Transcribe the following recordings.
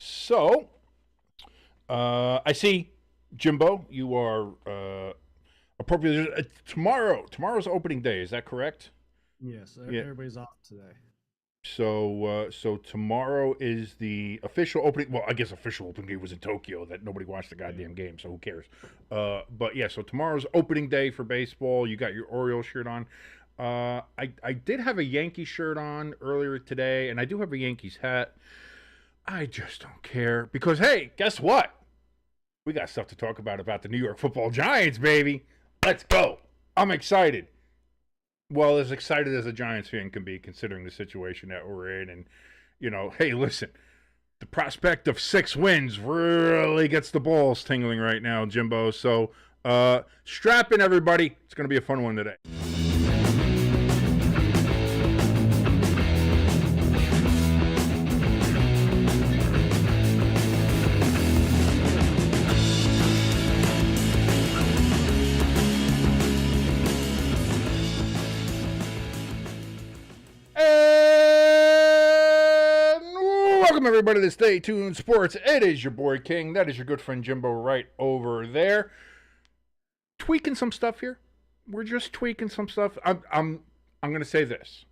So, I see, Jimbo, you are appropriate. Tomorrow's opening day. Is that correct? Yes, Yeah. everybody's off today. So tomorrow is the official opening. Well, I guess official opening day was in Tokyo. That nobody watched the goddamn game, so who cares? But yeah, so tomorrow's opening day for baseball. You got your Orioles shirt on. I did have a Yankee shirt on earlier today, and I do have a Yankees hat. I just don't care because hey, guess what? We got stuff to talk about the New York Football Giants, baby. Let's go. I'm excited. Well, as excited as a Giants fan can be, considering the situation that we're in, and hey, listen, the prospect of 6 wins really gets the balls tingling right now, Jimbo. So, strap in, everybody. It's going to be a fun one today. Welcome, everybody, to Stay Tuned Sports. It is your boy King. That is your good friend Jimbo right over there. Tweaking some stuff here. We're just tweaking some stuff. I'm going to say this.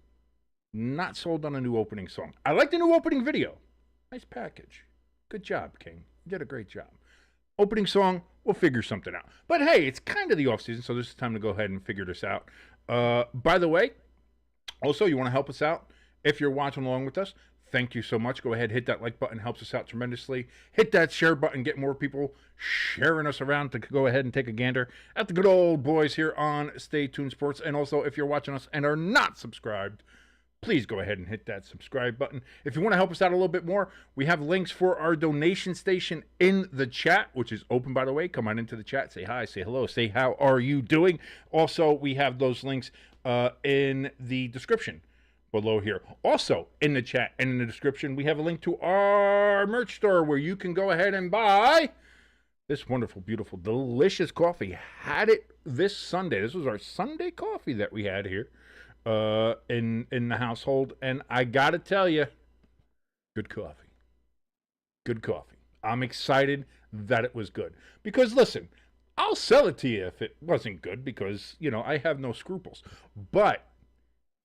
Not sold on a new opening song. I like the new opening video. Nice package. Good job, King. You did a great job. Opening song, we'll figure something out. But hey, it's kind of the off season, so this is time to go ahead and figure this out. By the way, also, you want to help us out? If you're watching along with us, thank you so much. Go ahead, hit that like button. Helps us out tremendously. Hit that share button. Get more people sharing us around to go ahead and take a gander at the good old boys here on Stay Tuned Sports. And also, if you're watching us and are not subscribed, please go ahead and hit that subscribe button. If you want to help us out a little bit more, we have links for our donation station in the chat, which is open, by the way. Come on into the chat. Say hi. Say hello. Say how are you doing? Also, we have those links in the description below here. Also, in the chat and in the description, we have a link to our merch store where you can go ahead and buy this wonderful, beautiful, delicious coffee. Had it this Sunday. This was our Sunday coffee that we had here in the household. And I got to tell you, good coffee. Good coffee. I'm excited that it was good. Because, listen, I'll sell it to you if it wasn't good because, I have no scruples. But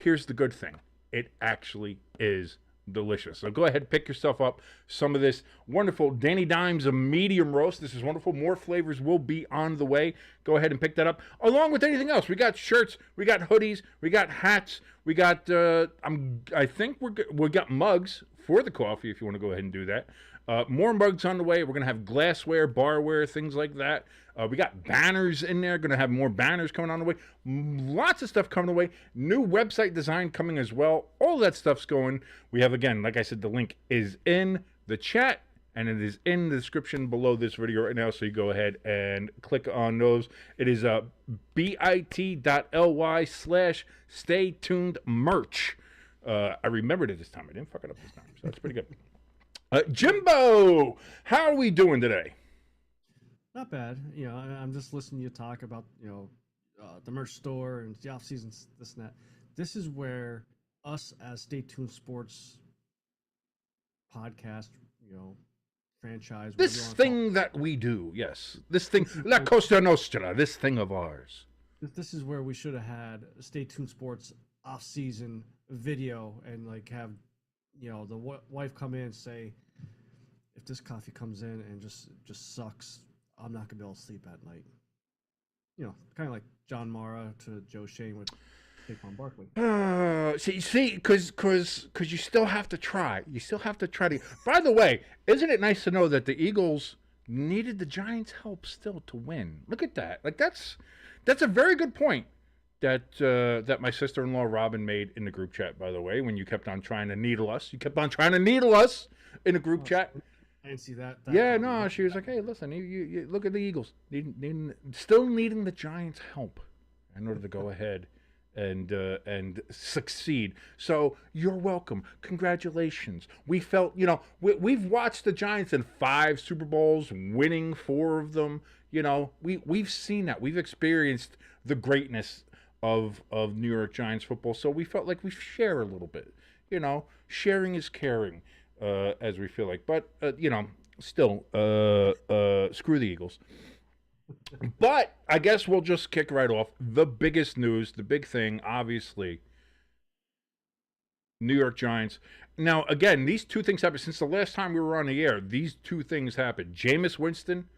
here's the good thing. It actually is delicious. So go ahead and pick yourself up some of this wonderful Danny Dimes, a medium roast. This is wonderful. More flavors will be on the way. Go ahead and pick that up. Along with anything else. We got shirts. We got hoodies. We got hats. We got, I think we got mugs for the coffee if you want to go ahead and do that. More mugs on the way. We're going to have glassware, barware, things like that. We got banners in there. Going to have more banners coming on the way. Lots of stuff coming the way. New website design coming as well. All that stuff's going. We have, again, like I said, the link is in the chat. And it is in the description below this video right now. So you go ahead and click on those. It is bit.ly/stay tuned merch. I remembered it this time. I didn't fuck it up this time. So that's pretty good. Jimbo, how are we doing today? Not bad. I'm just listening to you talk about, the merch store and the off season, this and that. This is where us as Stay Tuned Sports podcast, franchise. This thing that we do, yes. This thing, La Costa Nostra, this thing of ours. This is where we should have had Stay Tuned Sports off season video and have, the wife come in and say, if this coffee comes in and just sucks, I'm not gonna be able to sleep at night. Kind of like John Mara to Joe Shane with Saquon Barkley. See, because you still have to try. You still have to try to. By the way, isn't it nice to know that the Eagles needed the Giants' help still to win? Look at that. That's a very good point that my sister-in-law Robin made in the group chat. By the way, when you kept on trying to needle us, in the group chat. I didn't see that. Yeah, no, she was like, "Hey, listen, you look at the Eagles, still needing the Giants' help in order to go ahead and succeed. So you're welcome. Congratulations. We felt, we've watched the Giants in 5 Super Bowls, winning 4 of them. We've seen that. We've experienced the greatness of New York Giants football. So we felt like we share a little bit. Sharing is caring. as we feel like. But still, screw the Eagles. But I guess we'll just kick right off. The biggest news, the big thing, obviously, New York Giants. Now, again, these two things happened since the last time we were on the air. These two things happened. Jameis Winston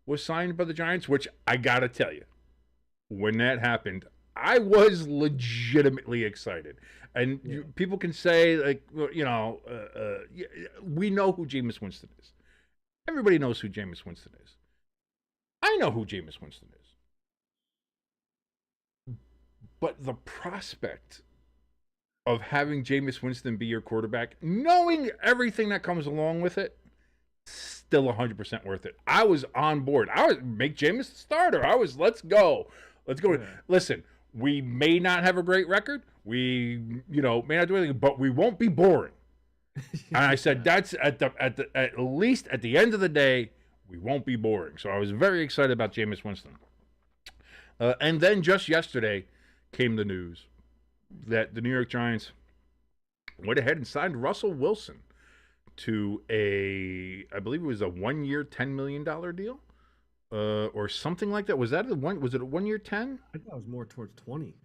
was signed by the Giants, which I got to tell you, when that happened, I was legitimately excited. And people can say, like, we know who Jameis Winston is. Everybody knows who Jameis Winston is. I know who Jameis Winston is. But the prospect of having Jameis Winston be your quarterback, knowing everything that comes along with it, still 100% worth it. I was on board. I would make Jameis the starter. Let's go. Let's go. Yeah. Listen, we may not have a great record. We, may not do anything, but we won't be boring. And I said, that's at least at the end of the day, we won't be boring. So I was very excited about Jameis Winston. And then just yesterday came the news that the New York Giants went ahead and signed Russell Wilson to I believe it was a 1-year, $10 million deal, or something like that. Was it a 1-year 10? I thought it was more towards 20.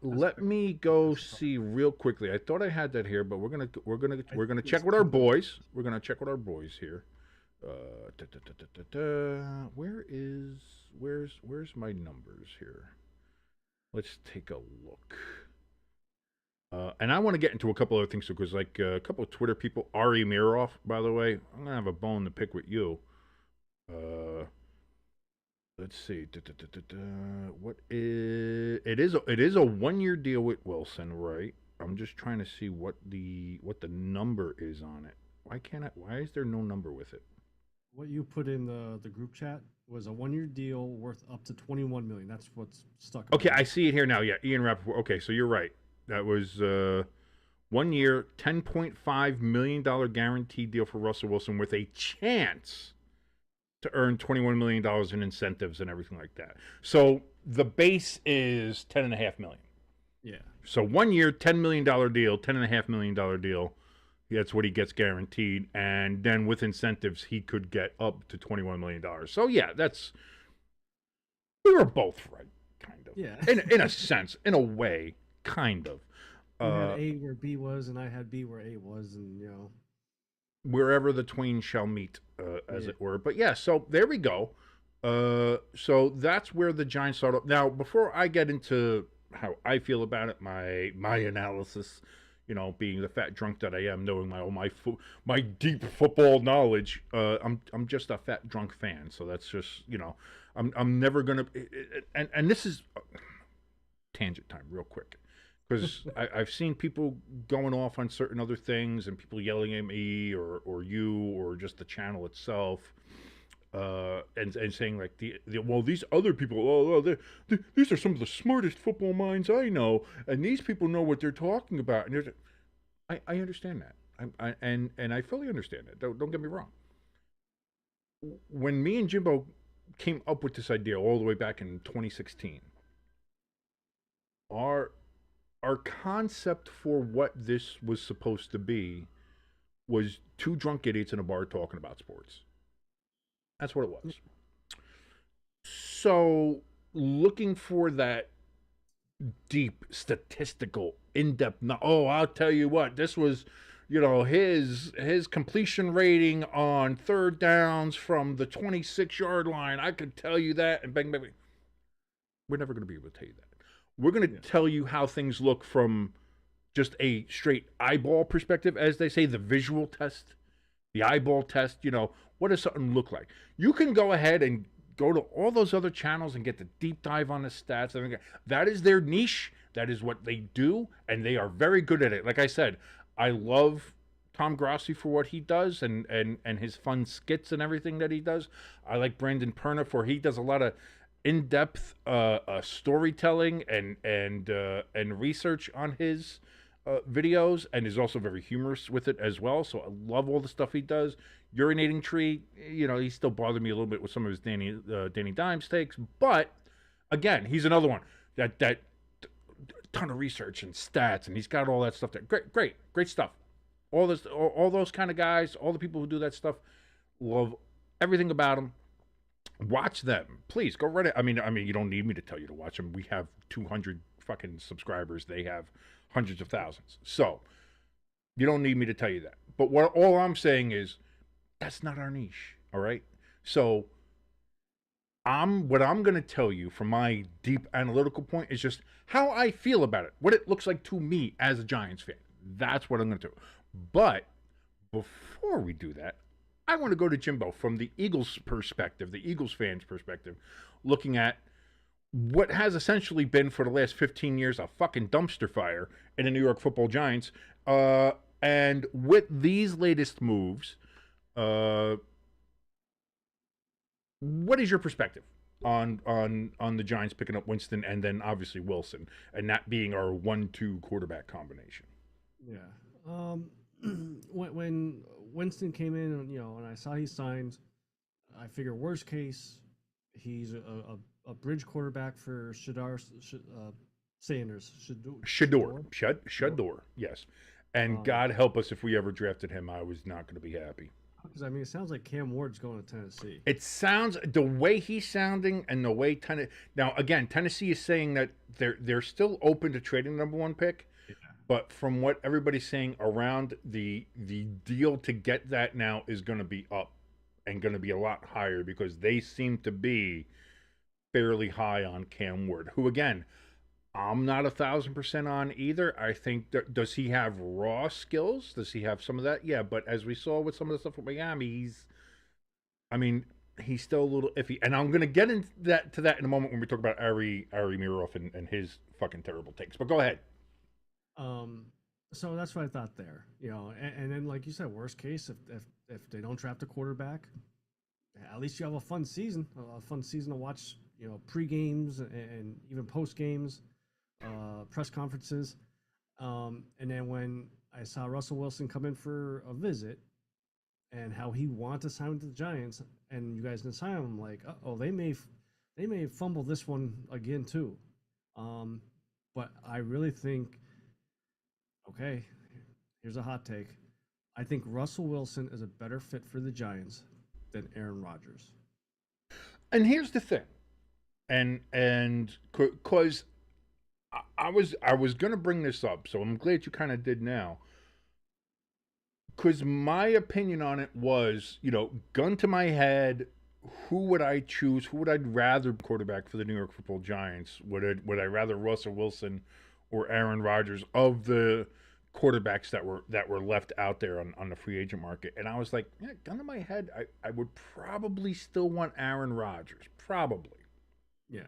Let me go see real quickly. I thought I had that here, but we're gonna check with our boys. We're gonna check with our boys here. Where's my numbers here? Let's take a look. And I want to get into a couple other things because, like, a couple of Twitter people, Ari Miroff, by the way, I'm gonna have a bone to pick with you. Let's see. What is it? Is a 1-year deal with Wilson, right? I'm just trying to see what the number is on it. Why is there no number with it? What you put in the group chat was a 1-year deal worth up to $21 million. That's what's stuck. Okay, I see it here now. Yeah, Ian Rappaport. Okay, so you're right. That was 1 year, $10.5 million guaranteed deal for Russell Wilson with a chance to earn $21 million in incentives and everything like that. So the base is $10.5 million. Yeah. So 1 year, $10 million deal, $10.5 million deal. That's what he gets guaranteed. And then with incentives, he could get up to $21 million. So, yeah, we were both right, kind of. Yeah. In a sense, in a way, kind of. You had A where B was, and I had B where A was, and, wherever the twain shall meet, as it were. But, yeah, so there we go. So that's where the Giants start up. Now, before I get into how I feel about it, my analysis, being the fat drunk that I am, knowing my deep football knowledge, I'm just a fat drunk fan. So that's just, I'm never gonna. And this is tangent time, real quick, because I've seen people going off on certain other things and people yelling at me or you or just the channel itself. And saying like these other people, these are some of the smartest football minds I know, and these people know what they're talking about. And I understand that, and I fully understand it. Don't get me wrong. When me and Jimbo came up with this idea all the way back in 2016, our concept for what this was supposed to be was two drunk idiots in a bar talking about sports. That's what it was. So, looking for that deep, statistical, in-depth. I'll tell you what. This was, his completion rating on third downs from the 26-yard line. I could tell you that, and bang, bang, bang. We're never going to be able to tell you that. We're going to tell you how things look from just a straight eyeball perspective, as they say, the visual test, the eyeball test. What does something look like? You can go ahead and go to all those other channels and get the deep dive on the stats. That is their niche. That is what they do, and they are very good at it. Like I said, I love Tom Grossi for what he does and his fun skits and everything that he does. I like Brandon Perna for he does a lot of in-depth storytelling and research on his videos, and is also very humorous with it as well. So I love all the stuff he does. Urinating Tree, he still bothered me a little bit with some of his Danny Dimes takes, but again, he's another one that ton of research and stats, and he's got all that stuff there. Great stuff. all those kind of guys, all the people who do that stuff, love everything about them. Watch them, please. Go Reddit. I mean, you don't need me to tell you to watch them. We have 200 fucking subscribers. They have hundreds of thousands. So you don't need me to tell you that. But all I'm saying is that's not our niche. All right. So what I'm going to tell you from my deep analytical point is just how I feel about it, what it looks like to me as a Giants fan. That's what I'm going to do. But before we do that, I want to go to Jimbo from the Eagles perspective, the Eagles fans' perspective, looking at what has essentially been for the last 15 years a fucking dumpster fire in the New York Football Giants. And with these latest moves, what is your perspective on the Giants picking up Winston and then obviously Wilson, and that being our 1-2 quarterback combination? Yeah. When Winston came in, and I saw he signed, I figure worst case, he's a bridge quarterback for Sanders. Shador, yes. And God help us if we ever drafted him. I was not going to be happy. Because, it sounds like Cam Ward's going to Tennessee. It sounds, the way he's sounding and the way now, again, Tennessee is saying that they're still open to trading the number 1 pick. Yeah. But from what everybody's saying around, the deal to get that now is going to be up and going to be a lot higher because they seem to be fairly high on Cam Ward, who, again, I'm not 1,000% on either. I think does he have raw skills? Does he have some of that? Yeah, but as we saw with some of the stuff with Miami, he's still a little iffy. And I'm gonna get into that in a moment when we talk about Ari Miroff and his fucking terrible takes. But go ahead. So that's what I thought there. And then like you said, worst case, if they don't draft a quarterback, at least you have a fun season to watch. Pre-games and even post-games. Press conferences, and then when I saw Russell Wilson come in for a visit, and how he wanted to sign with the Giants, and you guys didn't sign him, I'm like, they may fumble this one again too. But I really think, okay, here's a hot take. I think Russell Wilson is a better fit for the Giants than Aaron Rodgers. And here's the thing, and because I was going to bring this up, so I'm glad you kind of did now. Because my opinion on it was, gun to my head, who would I choose? Who would I rather quarterback for the New York Football Giants? Would I rather Russell Wilson or Aaron Rodgers of the quarterbacks that were left out there on the free agent market? And I was like, yeah, gun to my head, I would probably still want Aaron Rodgers. Probably. Yeah.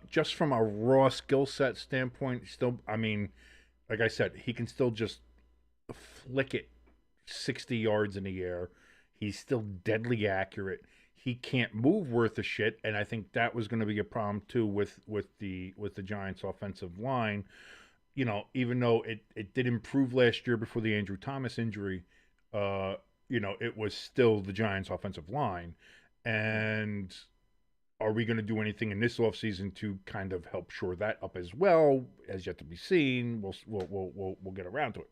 Just from a raw skill set standpoint, still, like I said, he can still just flick it 60 yards in the air. He's still deadly accurate. He can't move worth a shit, and I think that was going to be a problem too with the Giants' offensive line. Even though it did improve last year before the Andrew Thomas injury, it was still the Giants' offensive line, and are we going to do anything in this offseason to kind of help shore that up as well? As yet to be seen. We'll get around to it.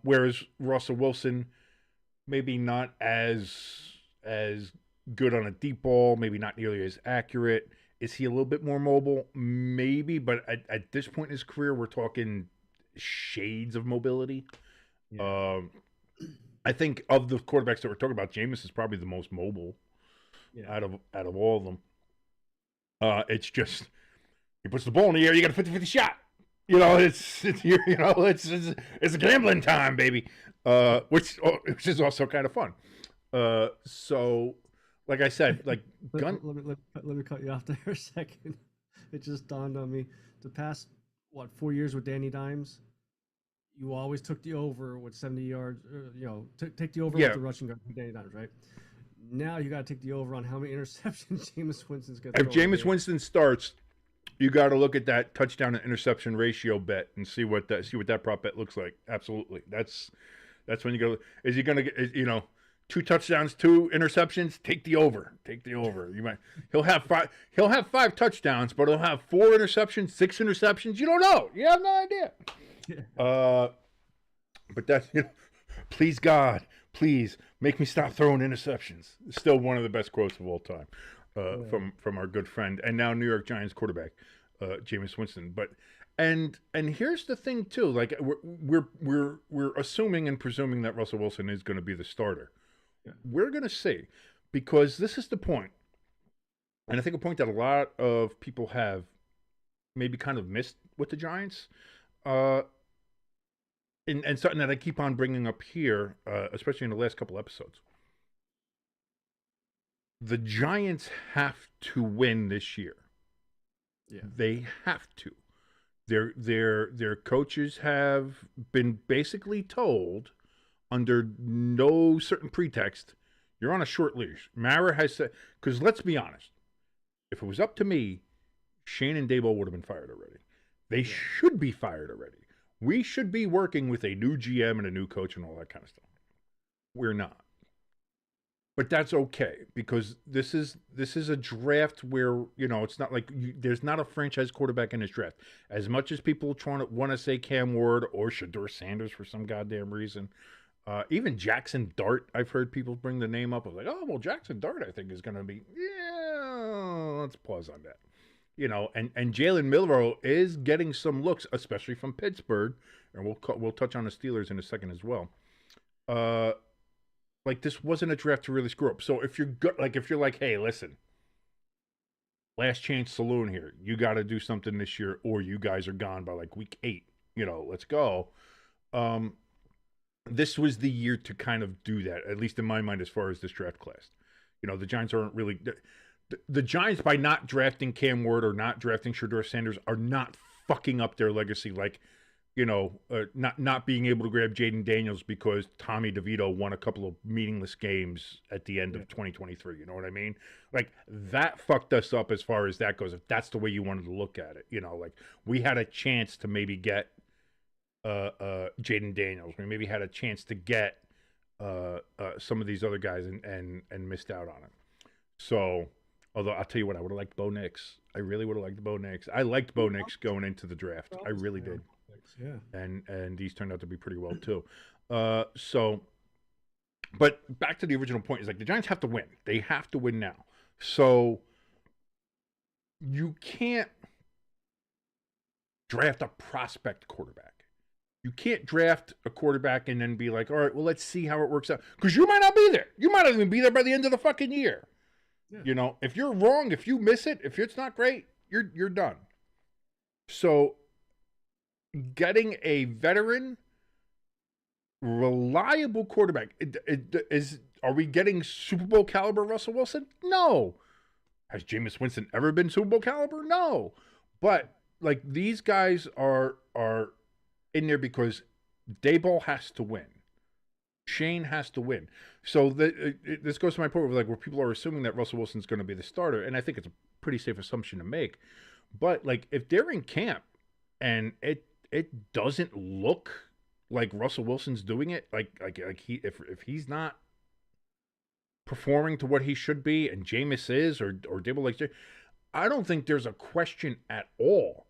Whereas Russell Wilson, maybe not as good on a deep ball, maybe not nearly as accurate. Is he a little bit more mobile? Maybe, but at this point in his career, we're talking shades of mobility. Yeah. I think of the quarterbacks that we're talking about, Jameis is probably the most mobile. Yeah. Out of all of them. It's just he puts the ball in the air, you got a 50-50 shot. It's a gambling time, baby. Which is also kind of fun. So like I said, like let me cut you off there a second. It just dawned on me. The past 4 years with Danny Dimes, you always took the over with 70 yards. Take the over with the rushing guard for Danny Dimes, right? Now you got to take the over on how many interceptions Jameis Winston's going to throw. If Jameis Winston starts, you got to look at that touchdown to interception ratio bet and see what that prop bet looks like. Absolutely, that's when you go. Is he going to get 2 touchdowns, 2 interceptions? Take the over. He'll have 5 touchdowns, but he'll have 4 interceptions, 6 interceptions. You don't know. You have no idea. Yeah. But that's, please God, please make me stop throwing interceptions. Still one of the best quotes of all time, from our good friend and now New York Giants quarterback, Jameis Winston. But and here's the thing too, like we're assuming and presuming that Russell Wilson is going to be the starter. Yeah. We're going to see, because this is the point, and I think a point that a lot of people have maybe kind of missed with the Giants. And something that I keep on bringing up here, especially in the last couple episodes. The Giants have to win this year. Yeah. They have to. Their coaches have been basically told, under no certain pretext, you're on a short leash. Mara has said, because let's be honest, if it was up to me, Shane and Daboll would have been fired already. They should be fired already. We should be working with a new GM and a new coach and all that kind of stuff. We're not. But that's okay, because this is a draft where, it's not like there's not a franchise quarterback in this draft. As much as people want to say Cam Ward or Shedeur Sanders for some goddamn reason, even Jackson Dart, I've heard people bring the name up. I was like, oh, well, Jackson Dart, I think, is going to be, let's pause on that. And Jalen Milroe is getting some looks, especially from Pittsburgh, and we'll touch on the Steelers in a second as well. Like, this wasn't a draft to really screw up. So if you're like, hey, listen, last chance saloon here, you got to do something this year, or you guys are gone by like week 8. Let's go. This was the year to kind of do that, at least in my mind, as far as this draft class. The Giants aren't really. The Giants, by not drafting Cam Ward or not drafting Shedeur Sanders, are not fucking up their legacy. Like, not being able to grab Jaden Daniels because Tommy DeVito won a couple of meaningless games at the end of 2023. You know what I mean? Like, that fucked us up as far as that goes. If that's the way you wanted to look at it, like, we had a chance to maybe get Jaden Daniels. We maybe had a chance to get some of these other guys and missed out on it. So. Although, I'll tell you what, I would have liked Bo Nix. I really would have liked Bo Nix. I liked Bo Nix going into the draft. I really did. Yeah. And these turned out to be pretty well, too. But back to the original point, is like the Giants have to win. They have to win now. So you can't draft a prospect quarterback. You can't draft a quarterback and then be like, all right, well, let's see how it works out. Because you might not be there. You might not even be there by the end of the fucking year. Yeah. If you're wrong, if you miss it, if it's not great, you're done. So getting a veteran, reliable quarterback, are we getting Super Bowl caliber Russell Wilson? No. Has Jameis Winston ever been Super Bowl caliber? No. But like, these guys are in there because Daboll has to win. Shane has to win. So this goes to my point where people are assuming that Russell Wilson's going to be the starter, and I think it's a pretty safe assumption to make. But like, if they're in camp and it doesn't look like Russell Wilson's doing it, if he's not performing to what he should be, and Jameis is, or Daboll I don't think there's a question at all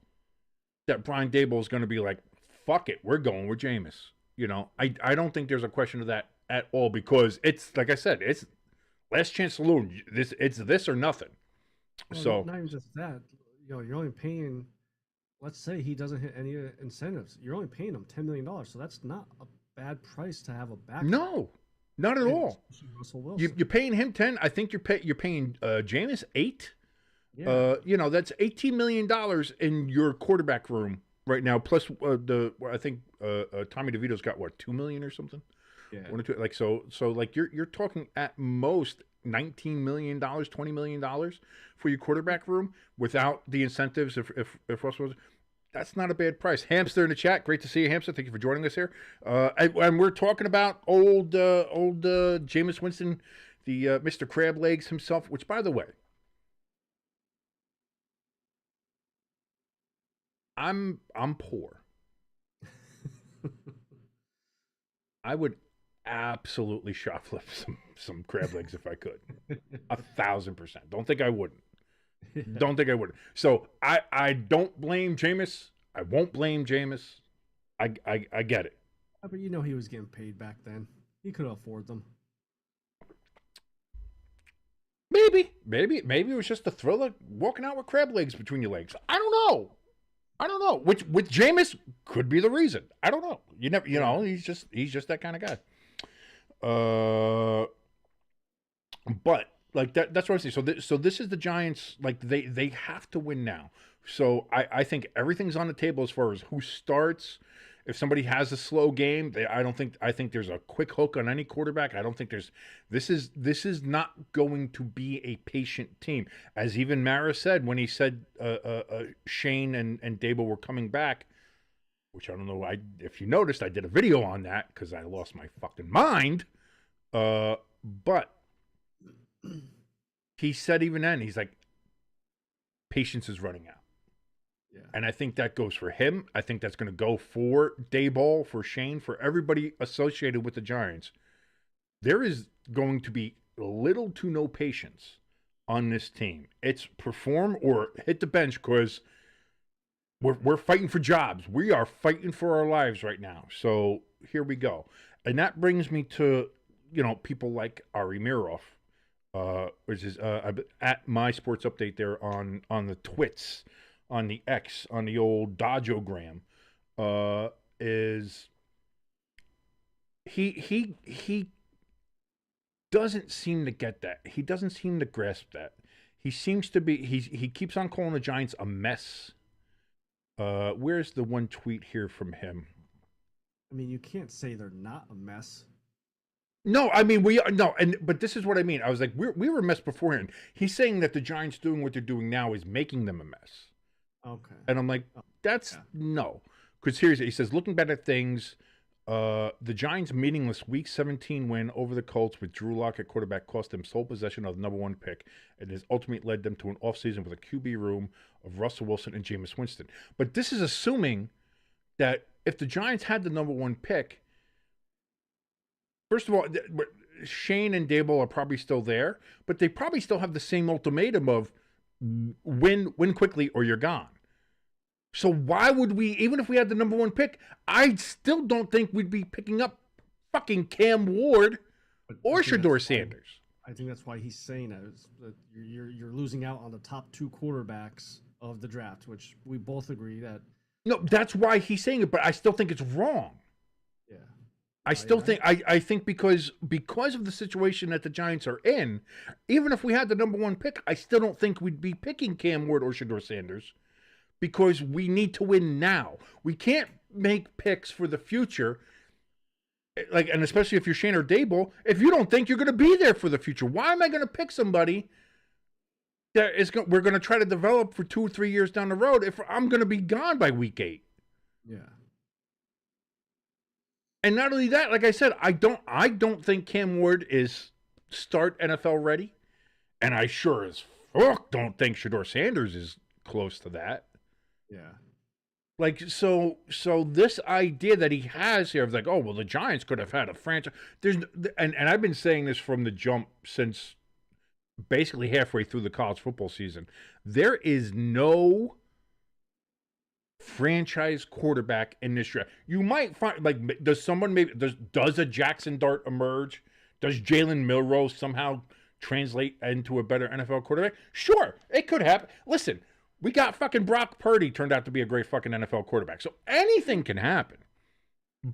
that Brian Daboll is going to be like, fuck it, we're going with Jameis. I don't think there's a question of that at all, because it's, like I said, it's last chance saloon. It's this or nothing. Well, so not even just that. You're only paying. Let's say he doesn't hit any incentives. You're only paying him $10 million, so that's not a bad price to have a backup. No, not at all. Russell Wilson. You're paying him 10. I think you're paying Jameis 8. Yeah. That's $18 million in your quarterback room right now. Plus I think Tommy DeVito's got what, $2 million or something. Yeah. 1 or 2. Like, so like you're talking at most $19 million, $20 million for your quarterback room without the incentives. If Russell was, that's not a bad price. Hamster in the chat, great to see you, Hamster. Thank you for joining us here. And we're talking about old Jameis Winston, the Mr. Crab Legs himself. Which, by the way, I'm poor. I would absolutely shoplift some crab legs if I could. 1,000%. Don't think I wouldn't. Don't think I would. So I don't blame Jameis. I won't blame Jameis. I get it. But you know he was getting paid back then. He could afford them. Maybe it was just the thrill of walking out with crab legs between your legs. I don't know. Which with Jameis could be the reason. I don't know. You never, he's just that kind of guy. But like that's what I'm saying. So this is the Giants. Like they have to win now. So I think everything's on the table as far as who starts. If somebody has a slow game, I think there's a quick hook on any quarterback. I don't think this is not going to be a patient team. As even Mara said when he said Shane and Dable were coming back, which I don't know. If you noticed, I did a video on that because I lost my fucking mind. But he said even then, he's like, patience is running out. Yeah. And I think that goes for him. I think that's going to go for Dayball, for Shane, for everybody associated with the Giants. There is going to be little to no patience on this team. It's perform or hit the bench because we're fighting for jobs. We are fighting for our lives right now. So here we go. And that brings me to, people like Ari Miroff, which is at My Sports Update there on the twits. On the X, on the old Dodgeogram, is he doesn't seem to get that. He doesn't seem to grasp that. He seems to be he keeps on calling the Giants a mess. Where's the one tweet here from him? I mean, you can't say they're not a mess. No, I mean but this is what I mean. I was like, we were a mess beforehand. He's saying that the Giants doing what they're doing now is making them a mess. Okay. And I'm like, no. Because seriously, he says, looking back at things, the Giants' meaningless Week 17 win over the Colts with Drew Lock at quarterback cost them sole possession of the number one pick and has ultimately led them to an offseason with a QB room of Russell Wilson and Jameis Winston. But this is assuming that if the Giants had the number one pick, first of all, Shane and Dable are probably still there, but they probably still have the same ultimatum of win quickly or you're gone. So why would we, even if we had the number one pick, I still don't think we'd be picking up fucking Cam Ward or Shedeur Sanders. I think that's why he's saying that you're losing out on the top two quarterbacks of the draft, which we both agree that. No, that's why he's saying it, but I still think it's wrong. Yeah. I think because of the situation that the Giants are in, even if we had the number one pick, I still don't think we'd be picking Cam Ward or Shedeur Sanders because we need to win now. We can't make picks for the future, and especially if you're Shane or Dable, if you don't think you're going to be there for the future. Why am I going to pick somebody that we're going to try to develop for 2 or 3 years down the road if I'm going to be gone by week 8? Yeah. And not only that, like I said, I don't think Cam Ward is start NFL ready, and I sure as fuck don't think Shedeur Sanders is close to that. Yeah. Like so this idea that he has here of like, oh well, the Giants could have had a franchise. And I've been saying this from the jump since basically halfway through the college football season. There is no franchise quarterback in this draft. You might find does a Jackson Dart emerge? Does Jalen Milroe somehow translate into a better NFL quarterback? Sure, it could happen. Listen, we got fucking Brock Purdy turned out to be a great fucking NFL quarterback. So anything can happen.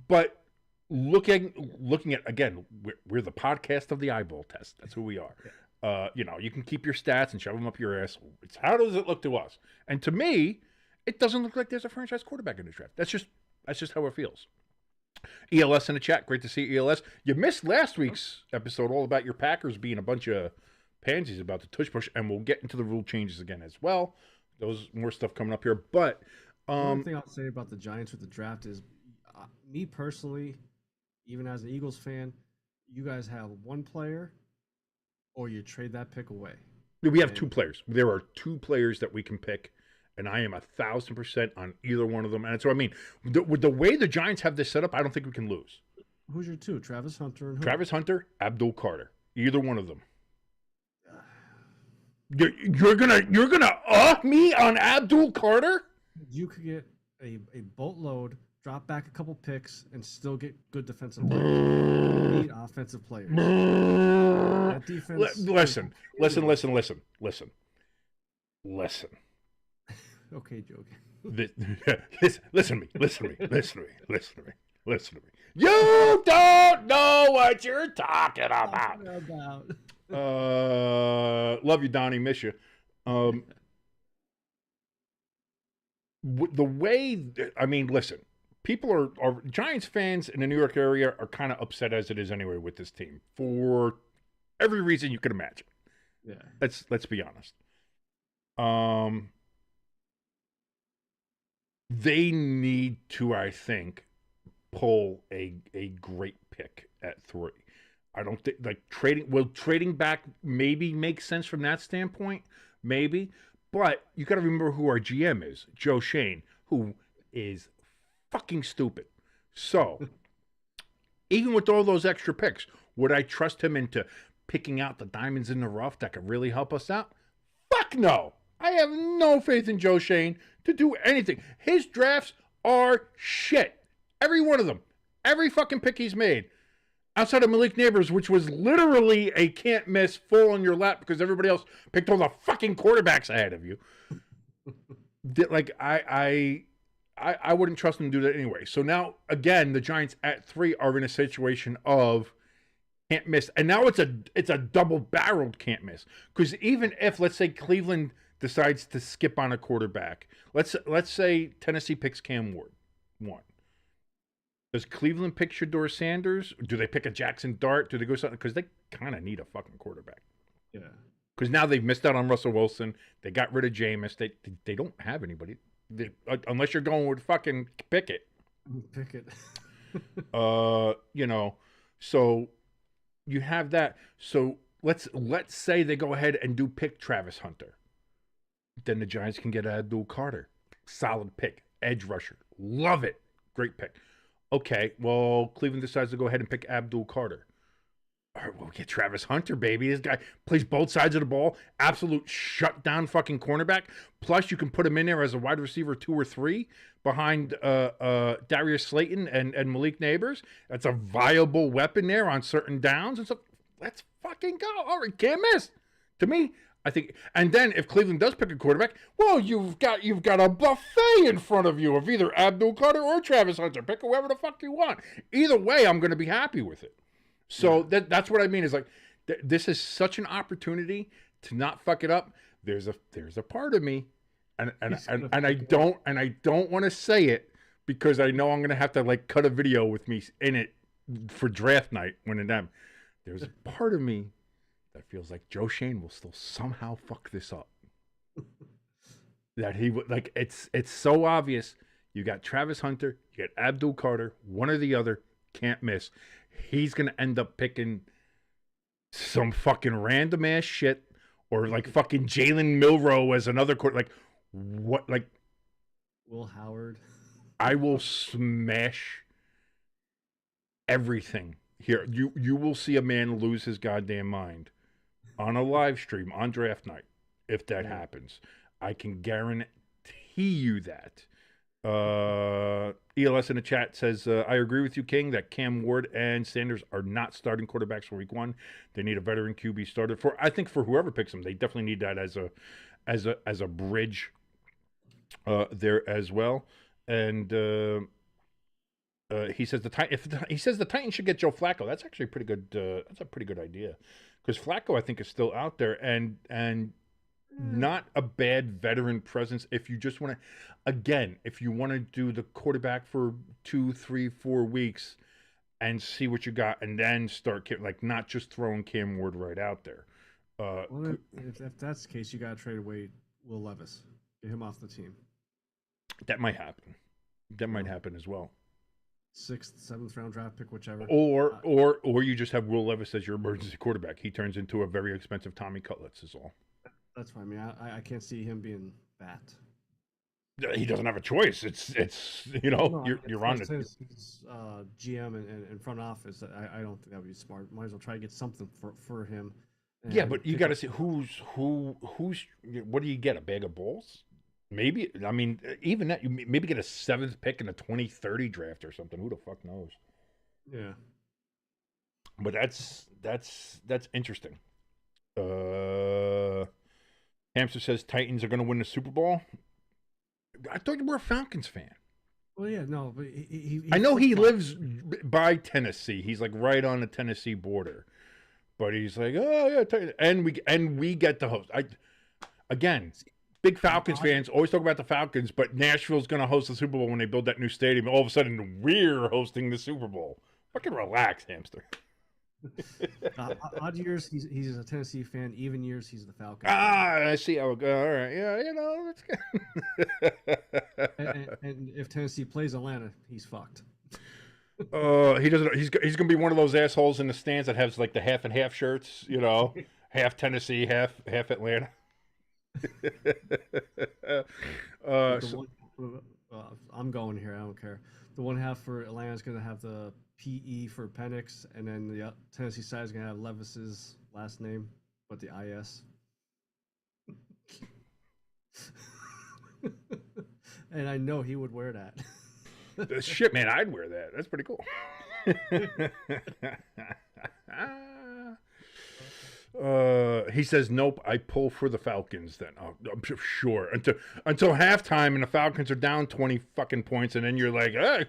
But looking at, again, we're the podcast of the eyeball test. That's who we are. You can keep your stats and shove them up your ass. It's how does it look to us? And to me, it doesn't look like there's a franchise quarterback in this draft. That's just how it feels. ELS in the chat. Great to see ELS. You missed last week's episode all about your Packers being a bunch of pansies about the tush push, and we'll get into the rule changes again as well. Those more stuff coming up here. But one thing I'll say about the Giants with the draft is, me personally, even as an Eagles fan, you guys have one player, or you trade that pick away. We have 2 players. There are 2 players that we can pick. And I am 1,000% on either one of them. And so, I mean, with the way the Giants have this set up, I don't think we can lose. Who's your 2? Travis Hunter and who? Travis Hunter, Abdul Carter. Either one of them. You're gonna off me on Abdul Carter? You could get a boatload drop back a couple picks, and still get good defensive players. We need offensive players. That defense. Listen. Okay, joking. Listen to me. You don't know what you're talking about. Love you, Donnie. Miss you. The way, I mean, listen, people are Giants fans in the New York area are kind of upset as it is anyway with this team for every reason you could imagine. Yeah. Let's be honest. They need to, I think, pull a great pick at 3. I don't think trading back maybe makes sense from that standpoint, maybe. But you got to remember who our GM is, Joe Shane, who is fucking stupid. So, even with all those extra picks, would I trust him into picking out the diamonds in the rough that could really help us out? Fuck no. I have no faith in Joe Shane to do anything. His drafts are shit. Every one of them. Every fucking pick he's made. Outside of Malik Neighbors, which was literally a can't miss, full on your lap because everybody else picked all the fucking quarterbacks ahead of you. Like I wouldn't trust him to do that anyway. So now again, the Giants at 3 are in a situation of can't miss, and now it's a double-barreled can't miss. Because even if, let's say, Cleveland decides to skip on a quarterback, let's say Tennessee picks Cam Ward 1. Does Cleveland pick Shedeur Sanders? Do they pick a Jackson Dart? Do they go something? Because they kind of need a fucking quarterback. Yeah. Because now they've missed out on Russell Wilson. They got rid of Jameis. They don't have anybody. Unless you're going with fucking Pickett. Pickett. So you have that. So let's say they go ahead and do pick Travis Hunter. Then the Giants can get Abdul Carter. Solid pick. Edge rusher. Love it. Great pick. Okay, well, Cleveland decides to go ahead and pick Abdul Carter. All right, we'll get Travis Hunter, baby. This guy plays both sides of the ball. Absolute shutdown fucking cornerback. Plus, you can put him in there as a wide receiver 2 or 3 behind Darius Slayton and Malik Neighbors. That's a viable weapon there on certain downs and stuff. Let's fucking go. All right, can't miss. To me, I think, and then if Cleveland does pick a quarterback, well, you've got a buffet in front of you of either Abdul Carter or Travis Hunter. Pick whoever the fuck you want. Either way, I'm going to be happy with it. So that's what I mean is like, this is such an opportunity to not fuck it up. There's a part of me, and I don't want to say it because I know I'm going to have to like cut a video with me in it for draft night when it ends. There's a part of me that feels like Joe Shane will still somehow fuck this up. That he would like it's so obvious. You got Travis Hunter, you got Abdul Carter, one or the other, can't miss. He's gonna end up picking some fucking random ass shit, or like fucking Jalen Milroe as another court. Like what? Like Will Howard. I will smash everything here. You will see a man lose his goddamn mind on a live stream on draft night if that happens. I can guarantee you that. ELS in the chat says, I agree with you, King, that Cam Ward and Sanders are not starting quarterbacks for week 1. They need a veteran QB starter. I think for whoever picks them, they definitely need that as a bridge there as well. And he says the Titans should get Joe Flacco. That's actually pretty good. That's a pretty good idea because Flacco, I think, is still out there and not a bad veteran presence. If you just want to, again, if you want to do the quarterback for 2, 3, 4 weeks and see what you got, and then start like not just throwing Cam Ward right out there. Well, if that's the case, you got to trade away Will Levis, get him off the team. That might happen. That might happen as well. 6th, 7th round draft pick, whichever. Or you just have Will Levis as your emergency quarterback. He turns into a very expensive Tommy Cutlets is all. That's fine. I mean, I can't see him being that. He doesn't have a choice. It's you're on it. His GM and front office. I don't think that would be smart. Might as well try to get something for him. Yeah, but you got to see who's. What do you get? A bag of balls? Maybe, I mean, even that, you maybe get a 7th pick in a 2030 draft or something. Who the fuck knows? Yeah. But that's interesting. Uh, Hamster says Titans are going to win the Super Bowl. I thought you were a Falcons fan. Well, yeah, no, but he I know he flip-flopped. lives by Tennessee. He's like right on the Tennessee border. But he's like, oh yeah, and we get the host. Again, big Falcons fans always talk about the Falcons, but Nashville's going to host the Super Bowl when they build that new stadium. All of a sudden, we're hosting the Super Bowl. Fucking relax, Hamster. Odd years, he's a Tennessee fan. Even years, he's the Falcons I see how it goes. All right, yeah, that's good. and if Tennessee plays Atlanta, he's fucked. He doesn't. He's gonna be one of those assholes in the stands that has like the half and half shirts. Half Tennessee, half Atlanta. I'm going here. I don't care. The one half for Atlanta is going to have the PE for Penix, and then the Tennessee side is going to have Levis's last name, but the IS. And I know he would wear that. Shit, man, I'd wear that. That's pretty cool. He says, nope, I pull for the Falcons then. Oh, I'm sure. Until halftime and the Falcons are down 20 fucking points, and then you're like, hey,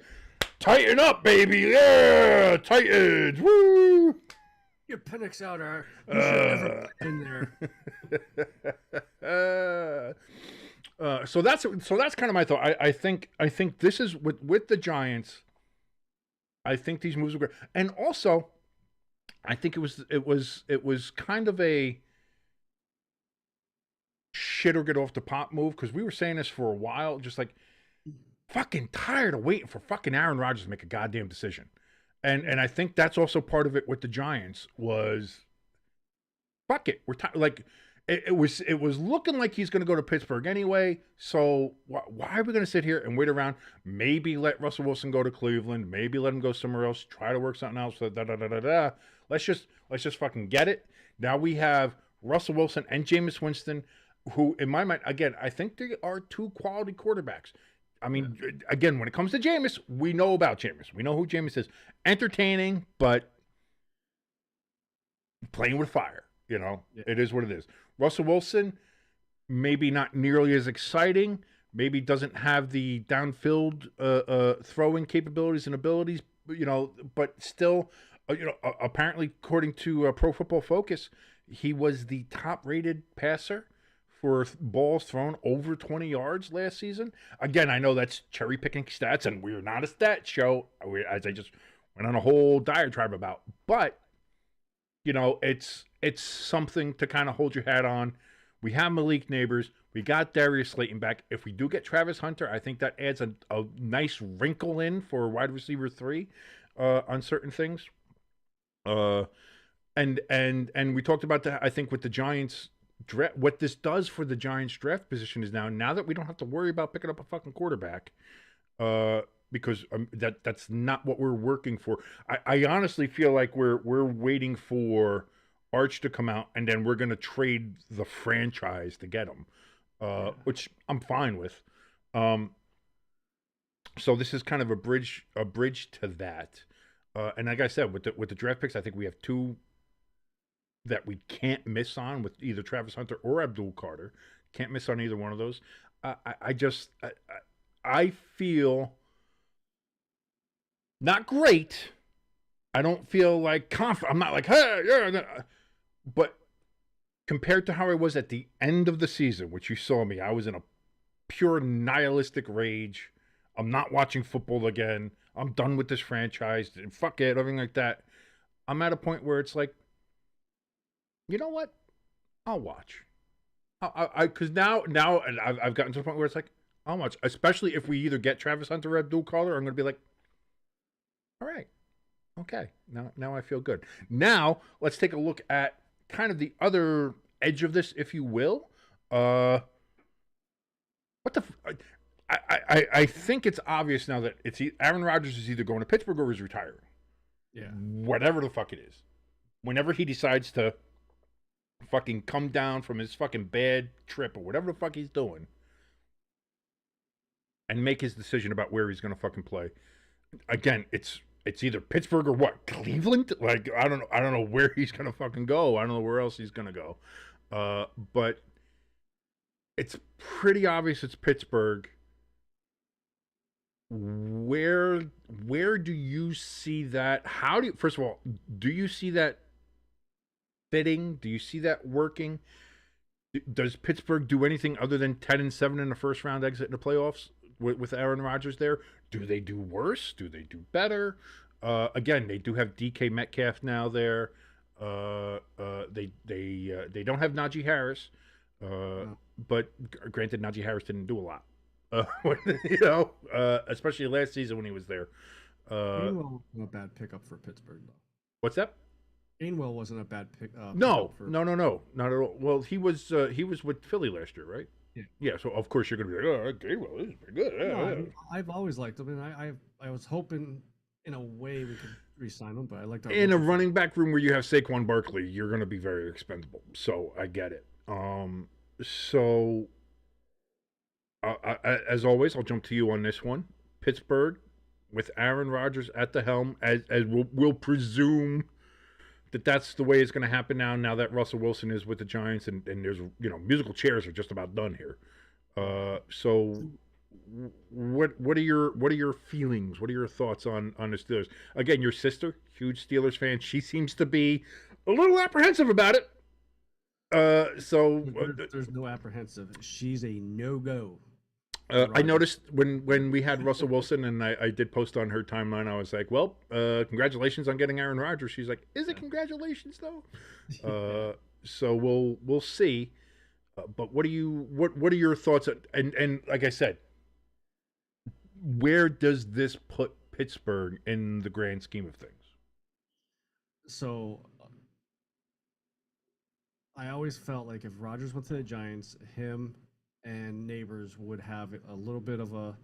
tighten up, baby. Yeah, Titans. Woo! Your Penix out, you should have never been there. So that's kind of my thought. I think this is with the Giants. I think these moves are great, and also, I think it was kind of a shit or get off the pot move because we were saying this for a while, just like fucking tired of waiting for fucking Aaron Rodgers to make a goddamn decision, and I think that's also part of it with the Giants was fuck it, we're like. It was looking like he's going to go to Pittsburgh anyway. So why are we going to sit here and wait around? Maybe let Russell Wilson go to Cleveland. Maybe let him go somewhere else. Try to work something else. Let's just fucking get it. Now we have Russell Wilson and Jameis Winston, who in my mind, again, I think they are two quality quarterbacks. I mean, again, when it comes to Jameis, we know about Jameis. We know who Jameis is. Entertaining, but playing with fire. It is what it is. Russell Wilson, maybe not nearly as exciting, maybe doesn't have the downfield throwing capabilities and abilities, but still, apparently, according to Pro Football Focus, he was the top-rated passer for balls thrown over 20 yards last season. Again, I know that's cherry-picking stats, and we're not a stat show, as I just went on a whole diatribe about, but it's something to kind of hold your hat on. We have Malik Neighbors. We got Darius Slayton back. If we do get Travis Hunter, I think that adds a nice wrinkle in for wide receiver 3 on certain things. And we talked about that, I think, with the Giants draft. What this does for the Giants draft position is now that we don't have to worry about picking up a fucking quarterback, because that's not what we're working for. I honestly feel like we're waiting for Arch to come out, and then we're going to trade the franchise to get him, which I'm fine with. So this is kind of a bridge to that. And like I said, with the draft picks, I think we have 2 that we can't miss on with either Travis Hunter or Abdul Carter. Can't miss on either one of those. I feel not great. I don't feel like confident. I'm not like, hey, yeah. But compared to how I was at the end of the season, which you saw me, I was in a pure nihilistic rage. I'm not watching football again. I'm done with this franchise. Fuck it, everything like that. I'm at a point where it's like, you know what? I'll watch. Because now I've gotten to the point where it's like, I'll watch. Especially if we either get Travis Hunter or Abdul Carter, I'm going to be like, all right, okay. Now I feel good. Now let's take a look at kind of the other edge of this, if you will. I think it's obvious now that Aaron Rodgers is either going to Pittsburgh or he's retiring. Yeah. Whatever the fuck it is. Whenever he decides to fucking come down from his fucking bad trip or whatever the fuck he's doing, and make his decision about where he's going to fucking play. Again, it's either Pittsburgh or what? Cleveland? Like I don't know where he's going to fucking go. I don't know where else he's going to go. But it's pretty obvious it's Pittsburgh. Where do you see that? First of all, do you see that fitting? Do you see that working? Does Pittsburgh do anything other than 10-7 in the first round exit in the playoffs with Aaron Rodgers there? Do they do worse? Do they do better? Again, they do have DK Metcalf now there. They don't have Najee Harris, but granted, Najee Harris didn't do a lot. Especially last season when he was there. Gainwell wasn't a bad pickup for Pittsburgh, though. What's that? Gainwell wasn't a bad pick. No, not at all. Well, he was with Philly last year, right? Yeah. So of course you're going to be like, oh, Gainwell is pretty good. No, I've always liked him, and I was hoping in a way we could re-sign him, but I liked our in a running back room where you have Saquon Barkley, you're going to be very expendable. So I get it. As always, I'll jump to you on this one. Pittsburgh, with Aaron Rodgers at the helm, as we'll presume that's the way it's going to happen now that Russell Wilson is with the Giants, and there's musical chairs are just about done here. So what are your feelings? What are your thoughts on the Steelers? Again, your sister, huge Steelers fan, she seems to be a little apprehensive about it. There's no apprehensive. She's a no-go. I noticed when we had Russell Wilson, and I did post on her timeline, I was like, well, congratulations on getting Aaron Rodgers. She's like, is it congratulations though? So we'll see. But what are your thoughts? And like I said, where does this put Pittsburgh in the grand scheme of things? So I always felt like if Rodgers went to the Giants, him and Neighbors would have a little bit of a